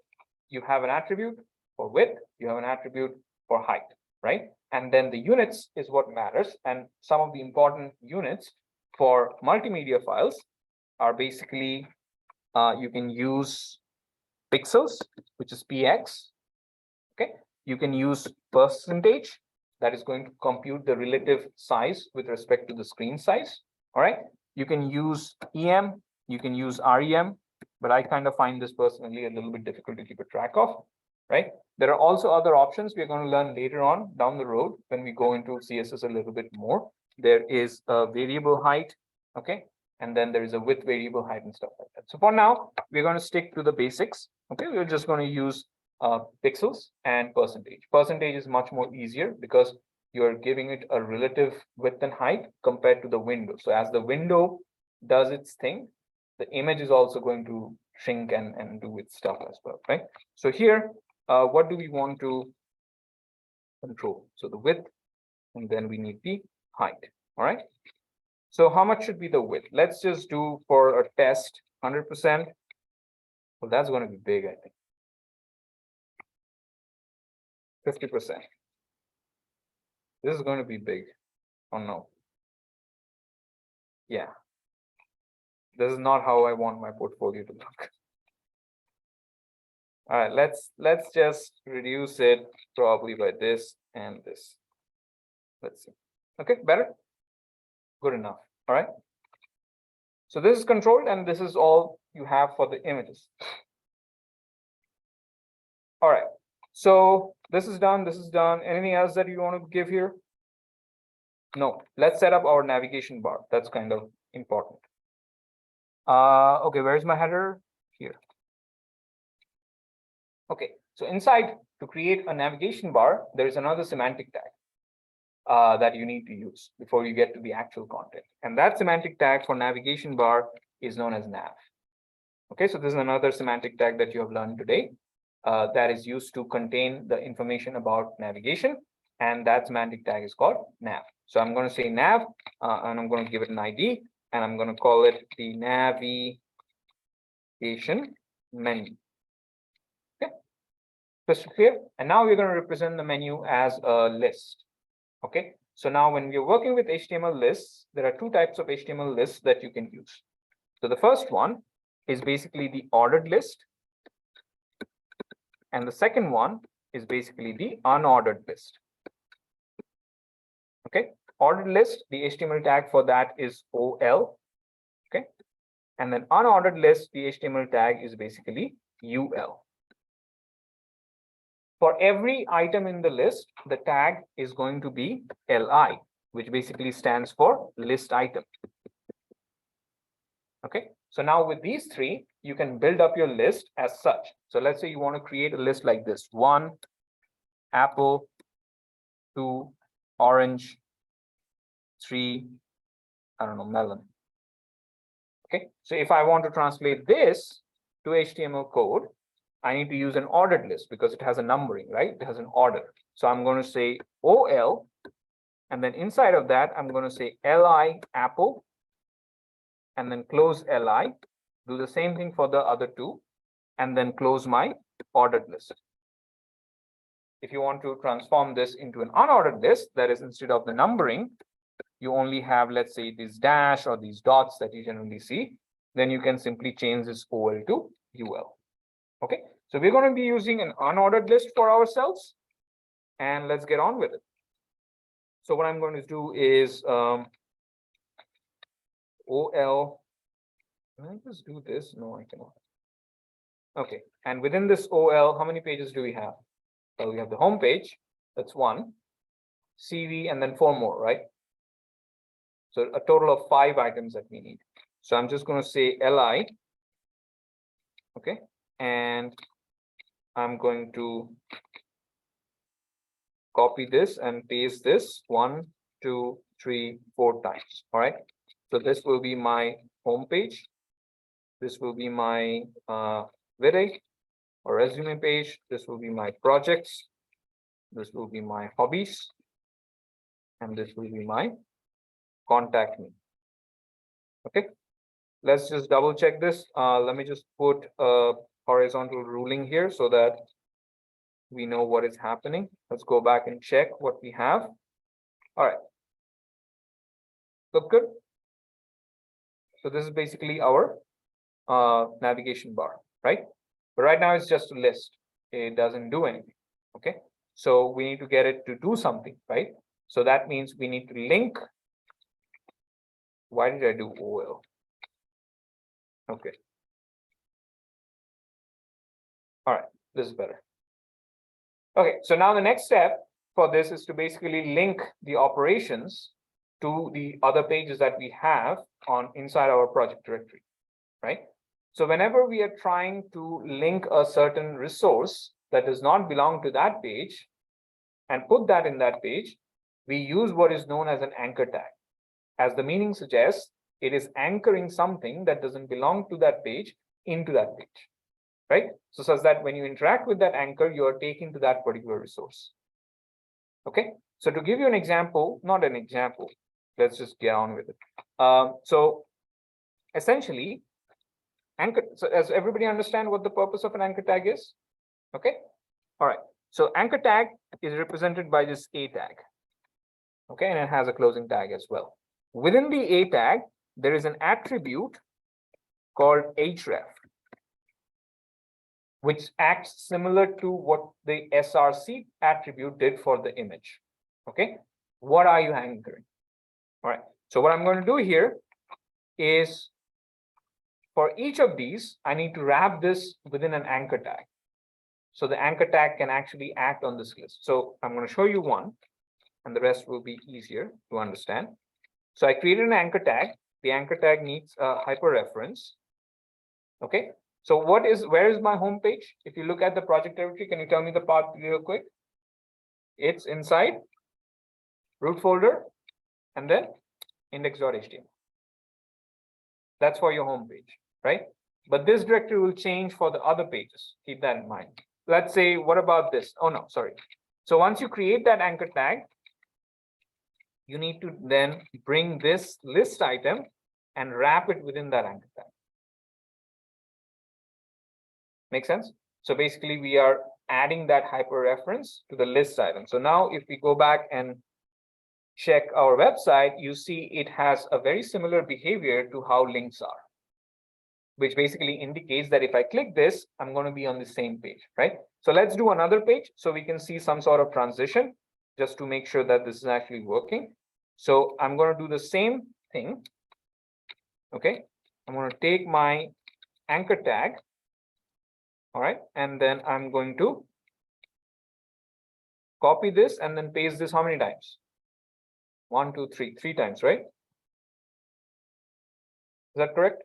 you have an attribute for width, you have an attribute for height, right? And then the units is what matters. And some of the important units for multimedia files are basically, you can use pixels, which is px. Okay, you can use percentage, that is going to compute the relative size with respect to the screen size. All right, you can use em, you can use rem, but I kind of find this personally a little bit difficult to keep a track of, right? There are also other options we're going to learn later on down the road when we go into CSS a little bit more. There is a variable height, okay, and then there is a width variable height and stuff like that. So for now, we're going to stick to the basics. Okay, we're just going to use pixels and percentage. Percentage is much more easier because you're giving it a relative width and height compared to the window. So as the window does its thing, the image is also going to shrink and do its stuff as well, right? So here, what do we want to control? So the width, and then we need the height. All right. So how much should be the width? Let's just do for a test 100%. Well, that's going to be big, I think. 50%. This is going to be big. Oh no. Yeah. This is not how I want my portfolio to look. All right, let's just reduce it probably by this and this. Let's see. Okay, better? Good enough. All right. So this is controlled, and this is all you have for the images. All right. So this is done. This is done. Anything else that you want to give here? No. Let's set up our navigation bar. That's kind of important. Okay, where's my header? Here. Okay, so inside, to create a navigation bar, there is another semantic tag that you need to use before you get to the actual content. And that semantic tag for navigation bar is known as nav. Okay, so this is another semantic tag that you have learned today that is used to contain the information about navigation, and that semantic tag is called nav. So I'm going to say nav, and I'm going to give it an ID, and I'm going to call it the navigation menu. Okay, crystal clear. And now we're going to represent the menu as a list. Okay, so now when we're working with HTML lists, there are two types of HTML lists that you can use. So the first one is basically the ordered list, and the second one is basically the unordered list. Okay, ordered list, the HTML tag for that is OL. Okay, and then unordered list, the HTML tag is basically UL. For every item in the list, the tag is going to be LI, which basically stands for list item. Okay, so now with these three, you can build up your list as such. So let's say you want to create a list like this: 1, apple, 2, orange, 3, I don't know, melon. Okay, so if I want to translate this to HTML code, I need to use an ordered list because it has a numbering, right? It has an order. So I'm going to say OL, and then inside of that, I'm going to say LI apple, and then close LI. Do the same thing for the other two, and then close my ordered list. If you want to transform this into an unordered list, that is, instead of the numbering, you only have, let's say, this dash or these dots that you generally see, then you can simply change this OL to UL. Okay, so we're going to be using an unordered list for ourselves, and let's get on with it. So what I'm going to do is OL. Can I just do this? No, I cannot. Okay, and within this OL, how many pages do we have? Well, we have the home page, that's 1, CV, and then 4 more, right? So a total of 5 items that we need. So I'm just going to say LI, okay, and I'm going to copy this and paste this 1, 2, 3, 4 times. All right, so this will be my home page. This will be my video or resume page. This will be my projects. This will be my hobbies, and this will be my contact me. Okay, let's just double check this. Let me just put a horizontal ruling here so that we know what is happening. Let's go back and check what we have. All right, look good. So this is basically our navigation bar, right? But right now it's just a list. It doesn't do anything. Okay, so we need to get it to do something, right? So that means we need to link. Why did I do OL? Okay. All right, this is better. Okay, so now the next step for this is to basically link the operations to the other pages that we have on inside our project directory, right? So whenever we are trying to link a certain resource that does not belong to that page and put that in that page, we use what is known as an anchor tag. As the meaning suggests, it is anchoring something that doesn't belong to that page into that page, right? So such that when you interact with that anchor, you are taken to that particular resource. Okay, so to give you an example, not an example, let's just get on with it. So essentially, anchor. So as everybody understand what the purpose of an anchor tag is? Okay, all right. So anchor tag is represented by this A tag. Okay, and it has a closing tag as well. Within the A tag, there is an attribute called href, which acts similar to what the src attribute did for the image. Okay, what are you anchoring? All right, so what I'm going to do here is for each of these, I need to wrap this within an anchor tag. So the anchor tag can actually act on this list. So I'm going to show you one, and the rest will be easier to understand. So I created an anchor tag. The anchor tag needs a hyperreference. Okay, so where is my home page? If you look at the project directory, can you tell me the path real quick? It's inside root folder and then index.html. That's for your home page, right? but this directory will change for the other pages. Keep that in mind. Let's say, what about this? Oh no, sorry. So once you create that anchor tag, you need to then bring this list item and wrap it within that anchor tag. Make sense? So basically we are adding that hyperreference to the list item. So now if we go back and check our website, you see it has a very similar behavior to how links are, which basically indicates that if I click this, I'm going to be on the same page, right? So let's do another page so we can see some sort of transition just to make sure that this is actually working. So I'm going to do the same thing. Okay, I'm going to take my anchor tag. All right, and then I'm going to copy this and then paste this how many times? 1, 2, 3, 3 times, right? Is that correct?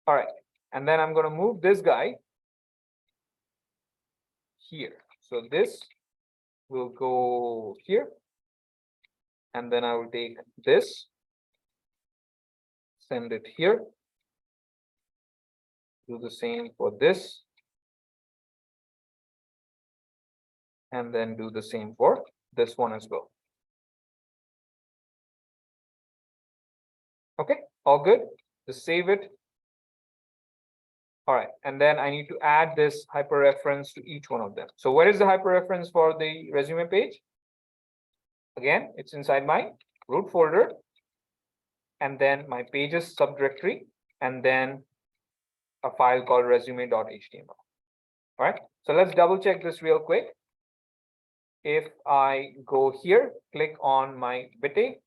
All right, and then I'm going to move this guy here. So this will go here, and then I will take this, send it here, do the same for this, and then do the same for this one as well. Okay, all good. Just save it. All right, and then I need to add this hyperreference to each one of them. So where is the hyperreference for the resume page? Again, it's inside my root folder, and then my pages subdirectory, and then a file called resume.html. All right, so let's double check this real quick. If I go here, click on my Vite,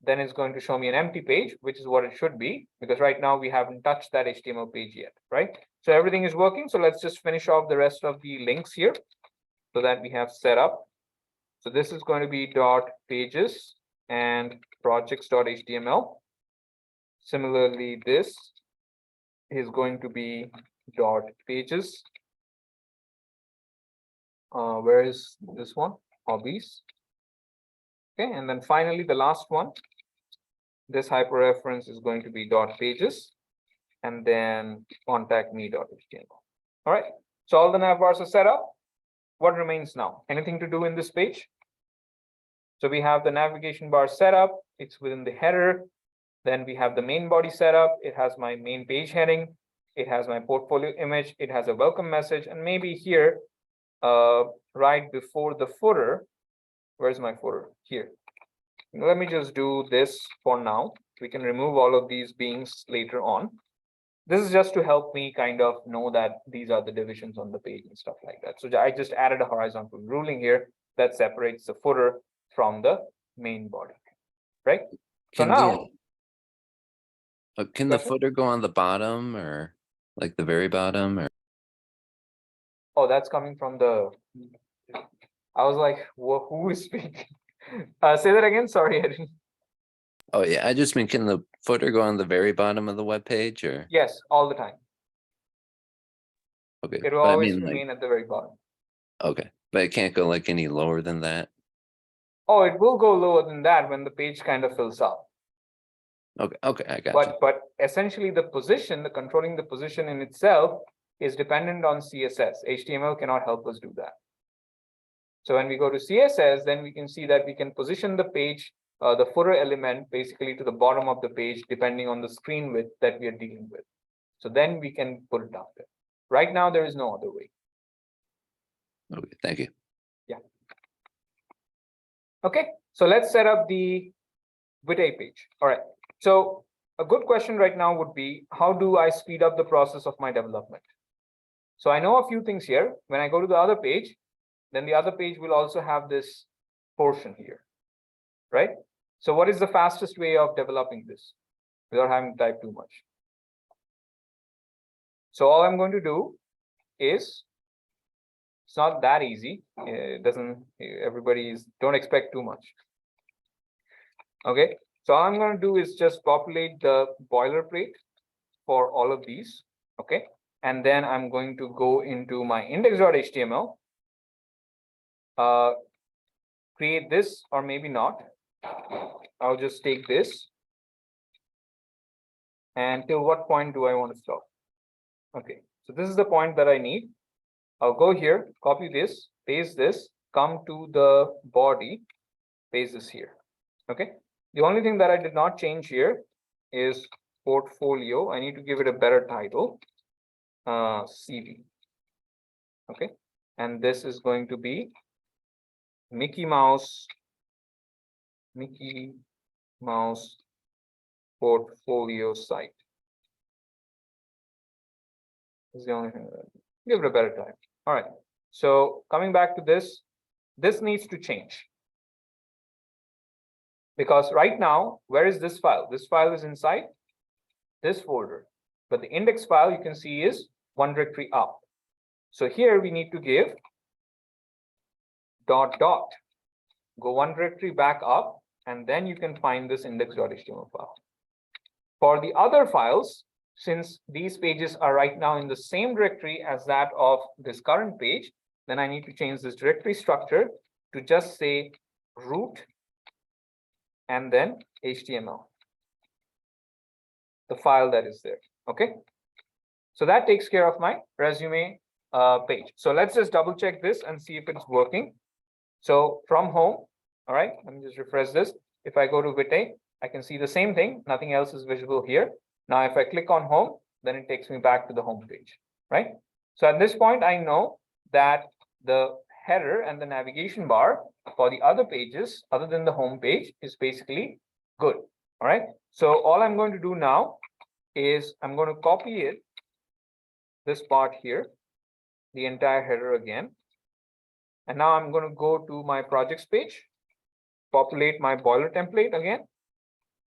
then it's going to show me an empty page, which is what it should be, because right now we haven't touched that HTML page yet, right? So everything is working. So let's just finish off the rest of the links here so that we have set up. So this is going to be .pages and projects.html. Similarly, this is going to be .pages. Where is this one? Hobbies. Okay, and then finally the last one. This hyperreference is going to be .pages and then contact me.html. All right, so all the navbars are set up. What remains now? Anything to do in this page? So we have the navigation bar set up. It's within the header. Then we have the main body set up. It has my main page heading. It has my portfolio image. It has a welcome message. And maybe here, right before the footer, where's my footer? Here. Let me just do this for now. We can remove all of these beings later on. This is just to help me kind of know that these are the divisions on the page and stuff like that. So I just added a horizontal ruling here that separates the footer from the main body, right? So now, can the footer go on the bottom or like the very bottom? Or oh, that's coming from the, I was like, who is speaking? Say that again. Sorry, I didn't. oh yeah, I just mean, can the footer go on the very bottom of the web page or? Yes, all the time. Okay, It will but I always mean, like, remain at the very bottom. okay, but it can't go like any lower than that. Oh, it will go lower than that when the page kind of fills up. Okay, okay, I got you. But essentially the position, the controlling the position in itself is dependent on CSS. HTML cannot help us do that. So when we go to CSS, then we can see that we can position the page, the footer element basically to the bottom of the page, depending on the screen width that we are dealing with. So then we can put it down there. Right now, there is no other way. Okay, thank you. Yeah. Okay, so let's set up the Vite page. All right. So a good question right now would be, how do I speed up the process of my development? So I know a few things here. When I go to the other page, then the other page will also have this portion here, right? So what is the fastest way of developing this without having to type too much? So all I'm going to do is, it's not that easy. It doesn't, don't expect too much. Okay, so all I'm going to do is just populate the boilerplate for all of these. Okay, and then I'm going to go into my index.html, create this, or maybe not. I'll just take this And till what point do I want to stop? Okay, so this is the point that I need. I'll go here, copy this, paste this, come to the body, paste this here. Okay, the only thing that I did not change here is portfolio. I need to give it a better title, CV. Okay, and this is going to be Mickey Mouse portfolio site. This is the only thing that I give it a better time. All right, so coming back to this needs to change. Because right now, where is this file? This file is inside this folder, but the index file you can see is one directory up. So here we need to give dot dot, go one directory back up, and then you can find this index.html file. For the other files, since these pages are right now in the same directory as that of this current page, then I need to change this directory structure to just say root and then HTML, the file that is there. Okay, so that takes care of my resume page. So let's just double check this and see if it's working. So from home, all right, let me just refresh this. If I go to Vite, I can see the same thing. Nothing else is visible here. Now, if I click on home, then it takes me back to the home page, right? So at this point, I know that the header and the navigation bar for the other pages, other than the home page, is basically good. All right. So all I'm going to do now is I'm going to copy it, this part here, the entire header again. And now I'm going to go to my projects page, populate my boiler template again.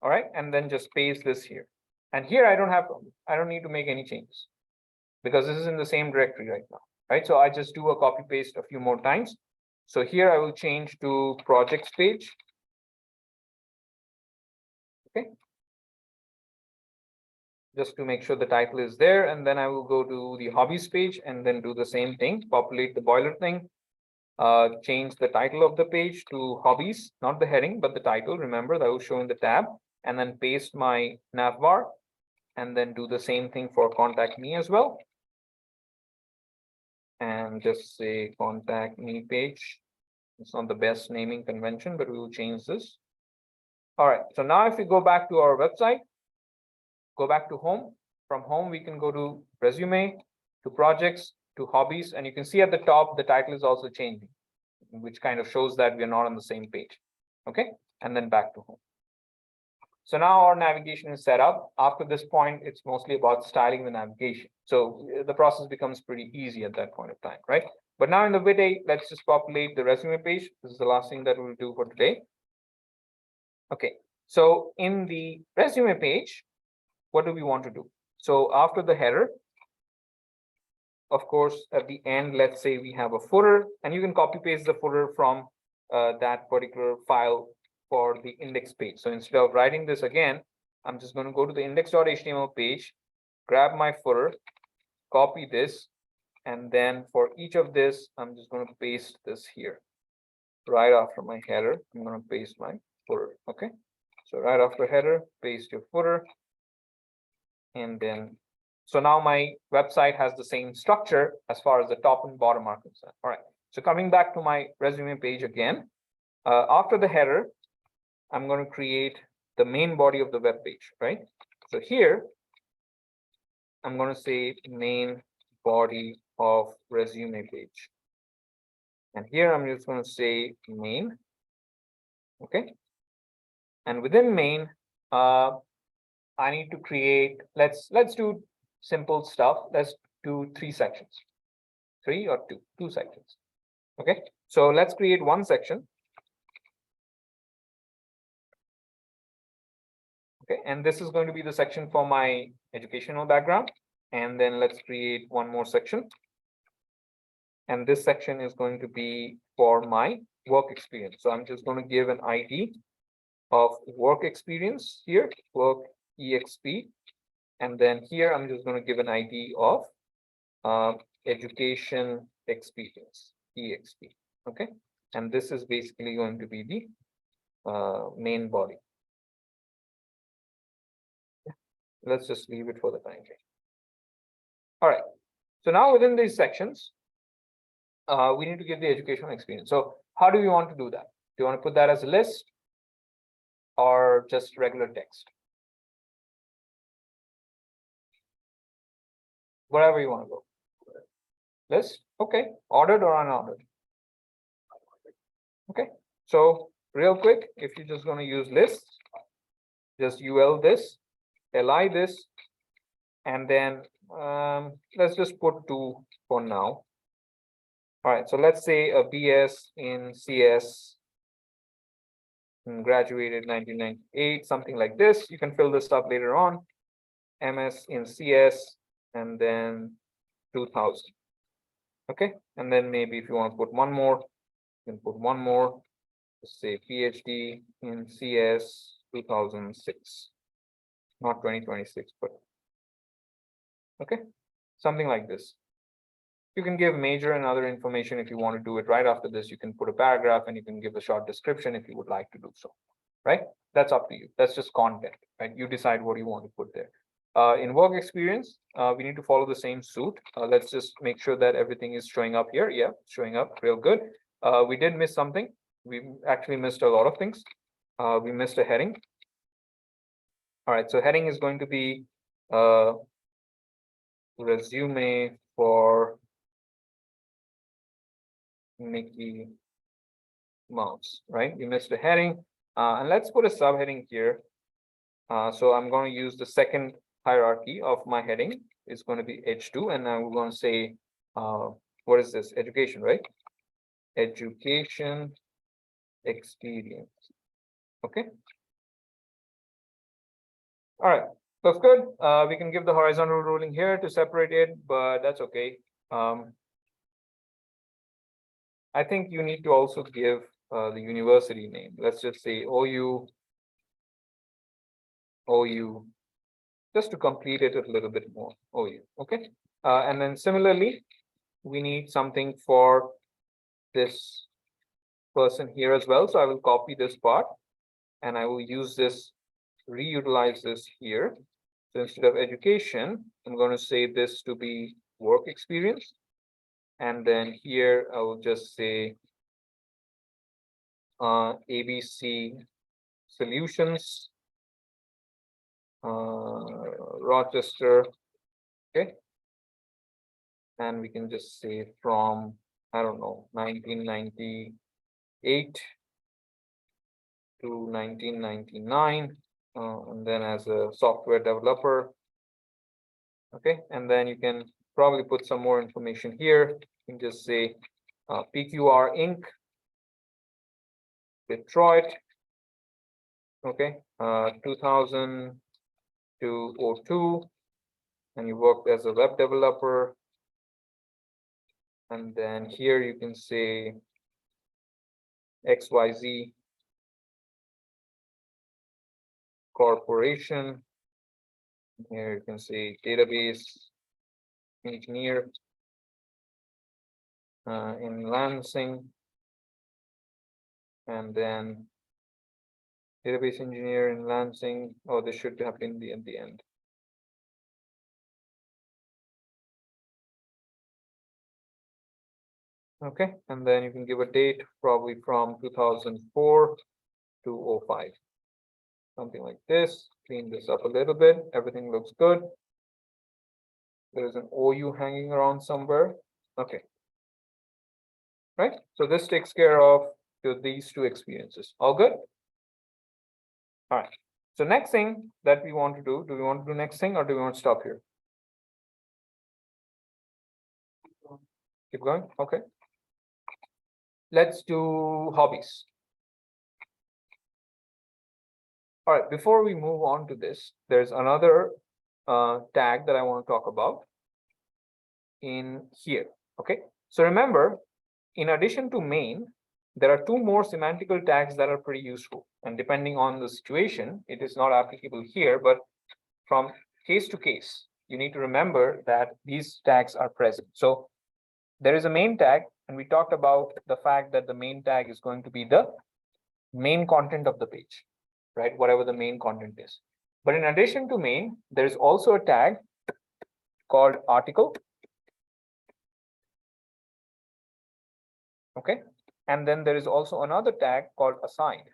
All right, and then just paste this here. And here I don't need to make any changes because this is in the same directory right now, right? So I just do a copy paste a few more times. So here I will change to projects page. Okay. Just to make sure the title is there, and then I will go to the hobbies page and then do the same thing, populate the boiler thing, change the title of the page to hobbies, not the heading, but the title. Remember that will show in the tab, and then paste my navbar, and then do the same thing for contact me as well. And just say contact me page. It's not the best naming convention, but we will change this. All right, so now if we go back to our website, go back to home. From home, we can go to resume, to projects, to hobbies, and you can see at the top, the title is also changing, which kind of shows that we're not on the same page. Okay, and then back to home. So now our navigation is set up. After this point, it's mostly about styling the navigation. So the process becomes pretty easy at that point of time, right? But now in the video, let's just populate the resume page. This is the last thing that we'll do for today. Okay, so in the resume page, what do we want to do? So after the header, of course, at the end, let's say we have a footer, and you can copy paste the footer from that particular file for the index page. So instead of writing this again, I'm just going to go to the index.html page, grab my footer, copy this, and then for each of this, I'm just going to paste this here. Right after my header, I'm going to paste my footer. Okay, so right after header, paste your footer, and then so now my website has the same structure as far as the top and bottom are concerned. All right, so coming back to my resume page again, after the header, I'm going to create the main body of the web page, right? So here, I'm going to say main body of resume page. And here I'm just going to say main. Okay. And within main, I need to create, let's do simple stuff. Let's do 3 sections. 3 or 2 sections. Okay. So let's create one section. Okay, and this is going to be the section for my educational background. And then let's create one more section. And this section is going to be for my work experience. So I'm just going to give an ID of work experience here, work EXP. And then here, I'm just going to give an ID of education experience, EXP. Okay, and this is basically going to be the main body. let's just leave it for the time being. All right. So now within these sections, we need to give the educational experience. So how do we want to do that? Do you want to put that as a list or just regular text? Whatever you want to go. List, okay. Ordered or unordered? Okay. So real quick, if you're just going to use lists, just ul this, li this, and then let's just put 2 for now. All right, so let's say a BS in CS, graduated 1998, something like this. You can fill this up later on. MS in CS, and then 2000. Okay, and then maybe if you want to put one more, you can put one more. Let's say PhD in CS 2006, not 2026, but okay, something like this. You can give major and other information if you want to do it right after this. You can put a paragraph and you can give a short description if you would like to do so, right? That's up to you. That's just content, right? You decide what you want to put there. In work experience, we need to follow the same suit. Let's just make sure that everything is showing up here. Yeah, showing up real good. We did miss something. We actually missed a lot of things. We missed a heading. All right, so heading is going to be resume for Mickey Mouse, right? We missed a heading, and let's put a subheading here. So I'm going to use the second hierarchy of my heading. It's going to be H2, and I'm going to say, what is this? Education, right? Education experience. Okay. All right, that's good. We can give the horizontal ruling here to separate it, but that's okay. I think you need to also give the university name. Let's just say OU, just to complete it a little bit more. OU, okay. And then similarly, we need something for this person here as well. So I will copy this part and I will use this, reutilize this here. So instead of education, I'm going to say this to be work experience. And then here I will just say ABC Solutions, Rochester, okay. And we can just say from, I don't know, 1998 to 1999, and then as a software developer. Okay, and then you can probably put some more information here. You can just say PQR Inc. Detroit. Okay, 2000 to 02, and you worked as a web developer. And then here you can say XYZ Corporation. Here you can say database engineer in Lansing, and then database engineer in Lansing. Oh, this should have been at the end. Okay, and then you can give a date probably from 2004 to 05. Something like this. Clean this up a little bit. Everything looks good. There is an OU hanging around somewhere. Okay. Right. So this takes care of these two experiences. All good? All right. So next thing that we want to do we want to do next thing or do we want to stop here? Keep going. Okay. Let's do hobbies. All right, before we move on to this, there's another tag that I want to talk about in here. Okay, so remember, in addition to main, there are two more semantical tags that are pretty useful. And depending on the situation, it is not applicable here, but from case to case, you need to remember that these tags are present. So there is a main tag, and we talked about the fact that the main tag is going to be the main content of the page, right? Whatever the main content is. But in addition to main, there is also a tag called article. Okay. And then there is also another tag called assigned.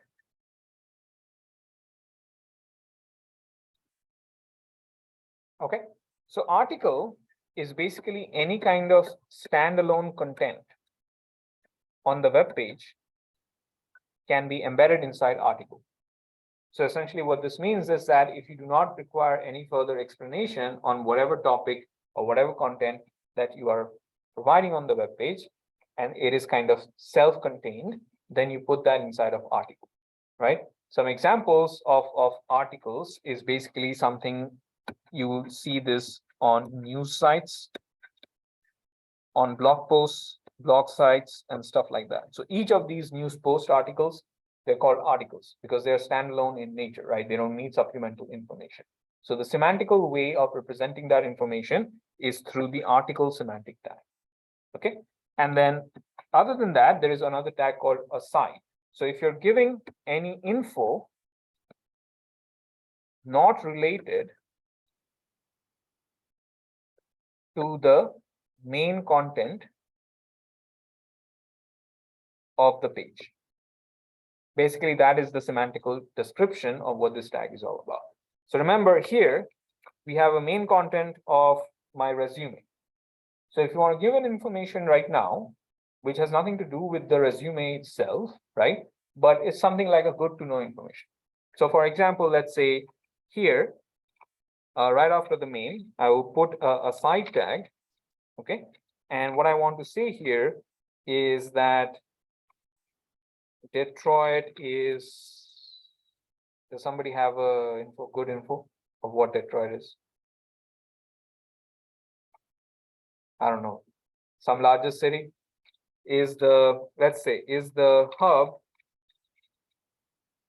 Okay. So article is basically any kind of standalone content on the web page can be embedded inside article. So essentially what this means is that if you do not require any further explanation on whatever topic or whatever content that you are providing on the web page, and it is kind of self-contained, then you put that inside of article, right? Some examples of articles is basically something you will see this on news sites, on blog posts, blog sites, and stuff like that. So each of these news post articles, they're called articles because they're standalone in nature, right? They don't need supplemental information. So the semantical way of representing that information is through the article semantic tag. Okay. And then other than that, there is another tag called aside. So if you're giving any info not related to the main content of the page, basically that is the semantical description of what this tag is all about. So remember here, we have a main content of my resume. So if you want to give an information right now, which has nothing to do with the resume itself, right? But it's something like a good to know information. So for example, let's say here, right after the main, I will put a side tag, okay? And what I want to say here is that Detroit is, does somebody have a good info of what Detroit is? I don't know. Some largest city is the, let's say, is the hub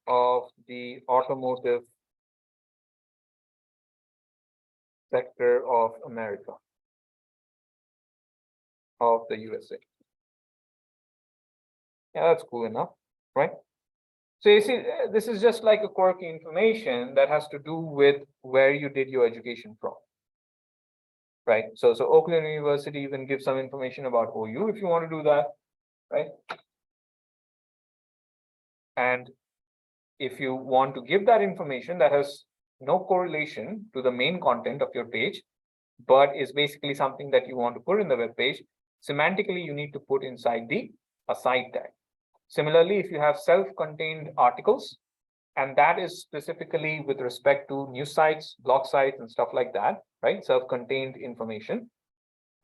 of the automotive sector of America, of the USA. Yeah, that's cool enough, right? So you see, this is just like a quirky information that has to do with where you did your education from, right? So Oakland University, you can give some information about OU if you want to do that, right? And if you want to give that information that has no correlation to the main content of your page, but is basically something that you want to put in the web page, semantically, you need to put inside the aside tag. Similarly, if you have self-contained articles, and that is specifically with respect to news sites, blog sites, and stuff like that, right? Self-contained information,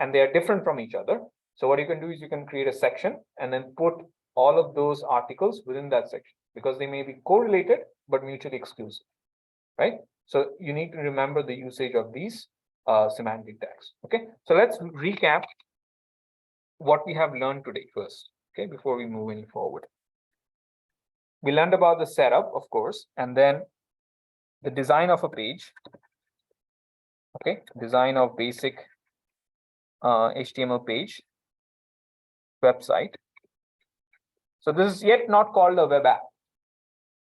and they are different from each other. So what you can do is you can create a section and then put all of those articles within that section because they may be correlated but mutually exclusive, right? So you need to remember the usage of these semantic tags. Okay, so let's recap what we have learned today first, okay, before we move any forward. We learned about the setup, of course, and then the design of a page. Okay, design of basic HTML page, website. So this is yet not called a web app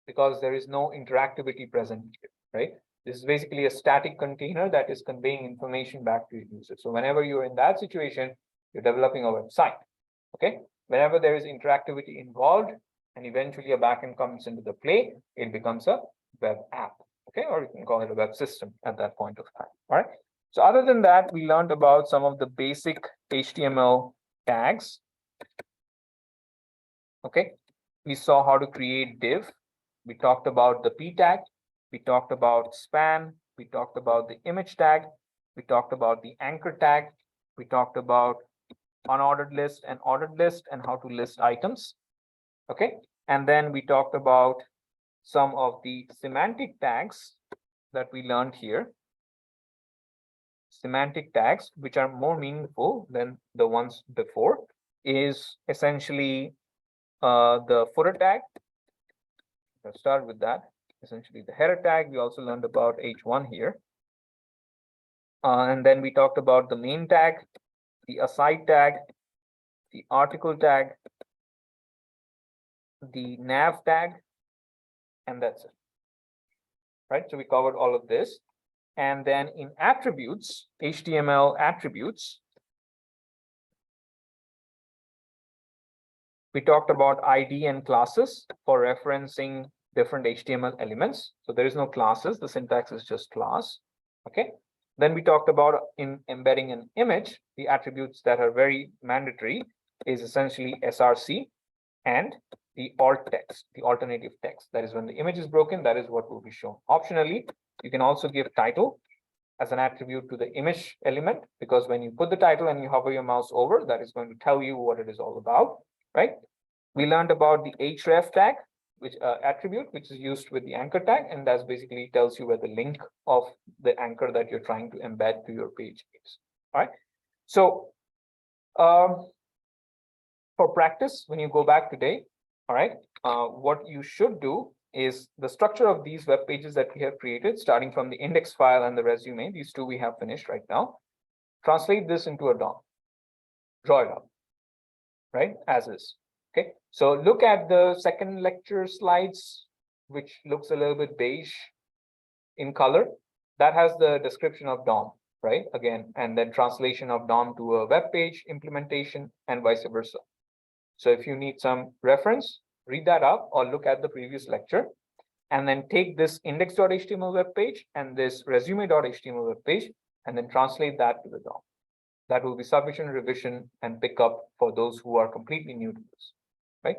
because there is no interactivity present here, right? This is basically a static container that is conveying information back to your user. So whenever you're in that situation, you're developing a website. Okay, whenever there is interactivity involved and eventually a backend comes into the play, it becomes a web app. Okay, or you can call it a web system at that point of time. All right. So other than that, we learned about some of the basic HTML tags. Okay, we saw how to create div. We talked about the p tag. We talked about span. We talked about the image tag. We talked about the anchor tag. We talked about unordered list and ordered list and how to list items. Okay, and then we talked about some of the semantic tags that we learned here. Semantic tags, which are more meaningful than the ones before, is essentially the footer tag. Let's start with that. Essentially the header tag. We also learned about H1 here. And then we talked about the main tag, the aside tag, the article tag, the nav tag, and that's it. right? So we covered all of this. And then in attributes, HTML attributes, we talked about ID and classes for referencing different HTML elements. So there is no classes, the syntax is just class. Okay. Then we talked about in embedding an image, the attributes that are very mandatory is essentially src and the alt text, the alternative text. That is when the image is broken, that is what will be shown. Optionally, you can also give title as an attribute to the image element, because when you put the title and you hover your mouse over, that is going to tell you what it is all about, right? We learned about the href tag, which attribute, which is used with the anchor tag, and that basically tells you where the link of the anchor that you're trying to embed to your page is. All right. So for practice, when you go back today, all right, what you should do is the structure of these web pages that we have created, starting from the index file and the resume, these two we have finished right now. Translate this into a DOM, draw it up, right, as is. Okay, so look at the second lecture slides, which looks a little bit beige in color. That has the description of DOM, right? Again, and then translation of DOM to a web page implementation and vice versa. So if you need some reference, read that up or look at the previous lecture, and then take this index.html web page and this resume.html web page, and then translate that to the DOM. That will be submission, revision, and pickup for those who are completely new to this, right?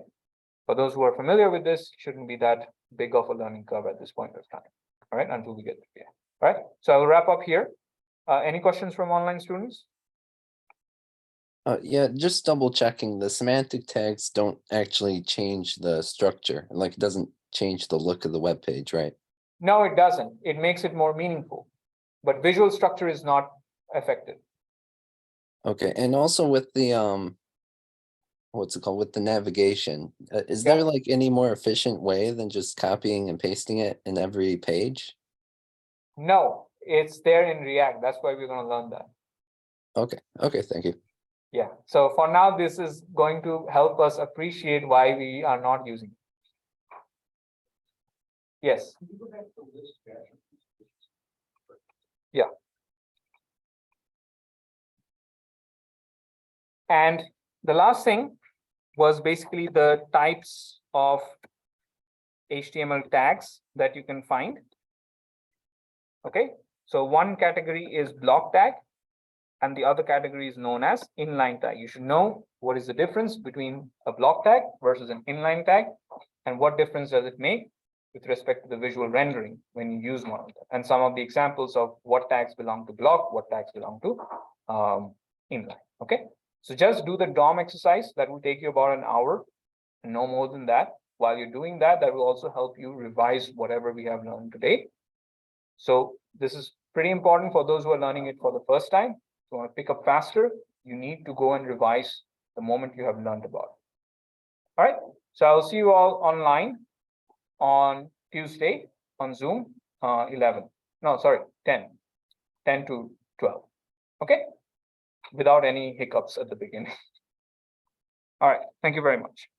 For those who are familiar with this, shouldn't be that big of a learning curve at this point of time, all right, until we get to here. All right, so I will wrap up here. Any questions from online students? Yeah, just double checking, the semantic tags don't actually change the structure, like it doesn't change the look of the web page, right? No, it doesn't. It makes it more meaningful, but visual structure is not affected. Okay, and also with the what's it called, with the navigation, is Yeah. there like any more efficient way than just copying and pasting it in every page? No, it's there in React. That's why we're going to learn that. Okay, thank you. Yeah. So for now, this is going to help us appreciate why we are not using it. Yes. Yeah. And the last thing was basically the types of HTML tags that you can find. Okay. So one category is block tag, and the other category is known as inline tag. You should know what is the difference between a block tag versus an inline tag, and what difference does it make with respect to the visual rendering when you use one of them, and some of the examples of what tags belong to block, what tags belong to inline. Okay, so just do the DOM exercise. That will take you about an hour, and no more than that. While you're doing that, that will also help you revise whatever we have learned today. So this is pretty important for those who are learning it for the first time. If you want to pick up faster, you need to go and revise the moment you have learned about it. All right, so I'll see you all online on Tuesday on Zoom, 10 to 12. Okay, without any hiccups at the beginning. All right, thank you very much.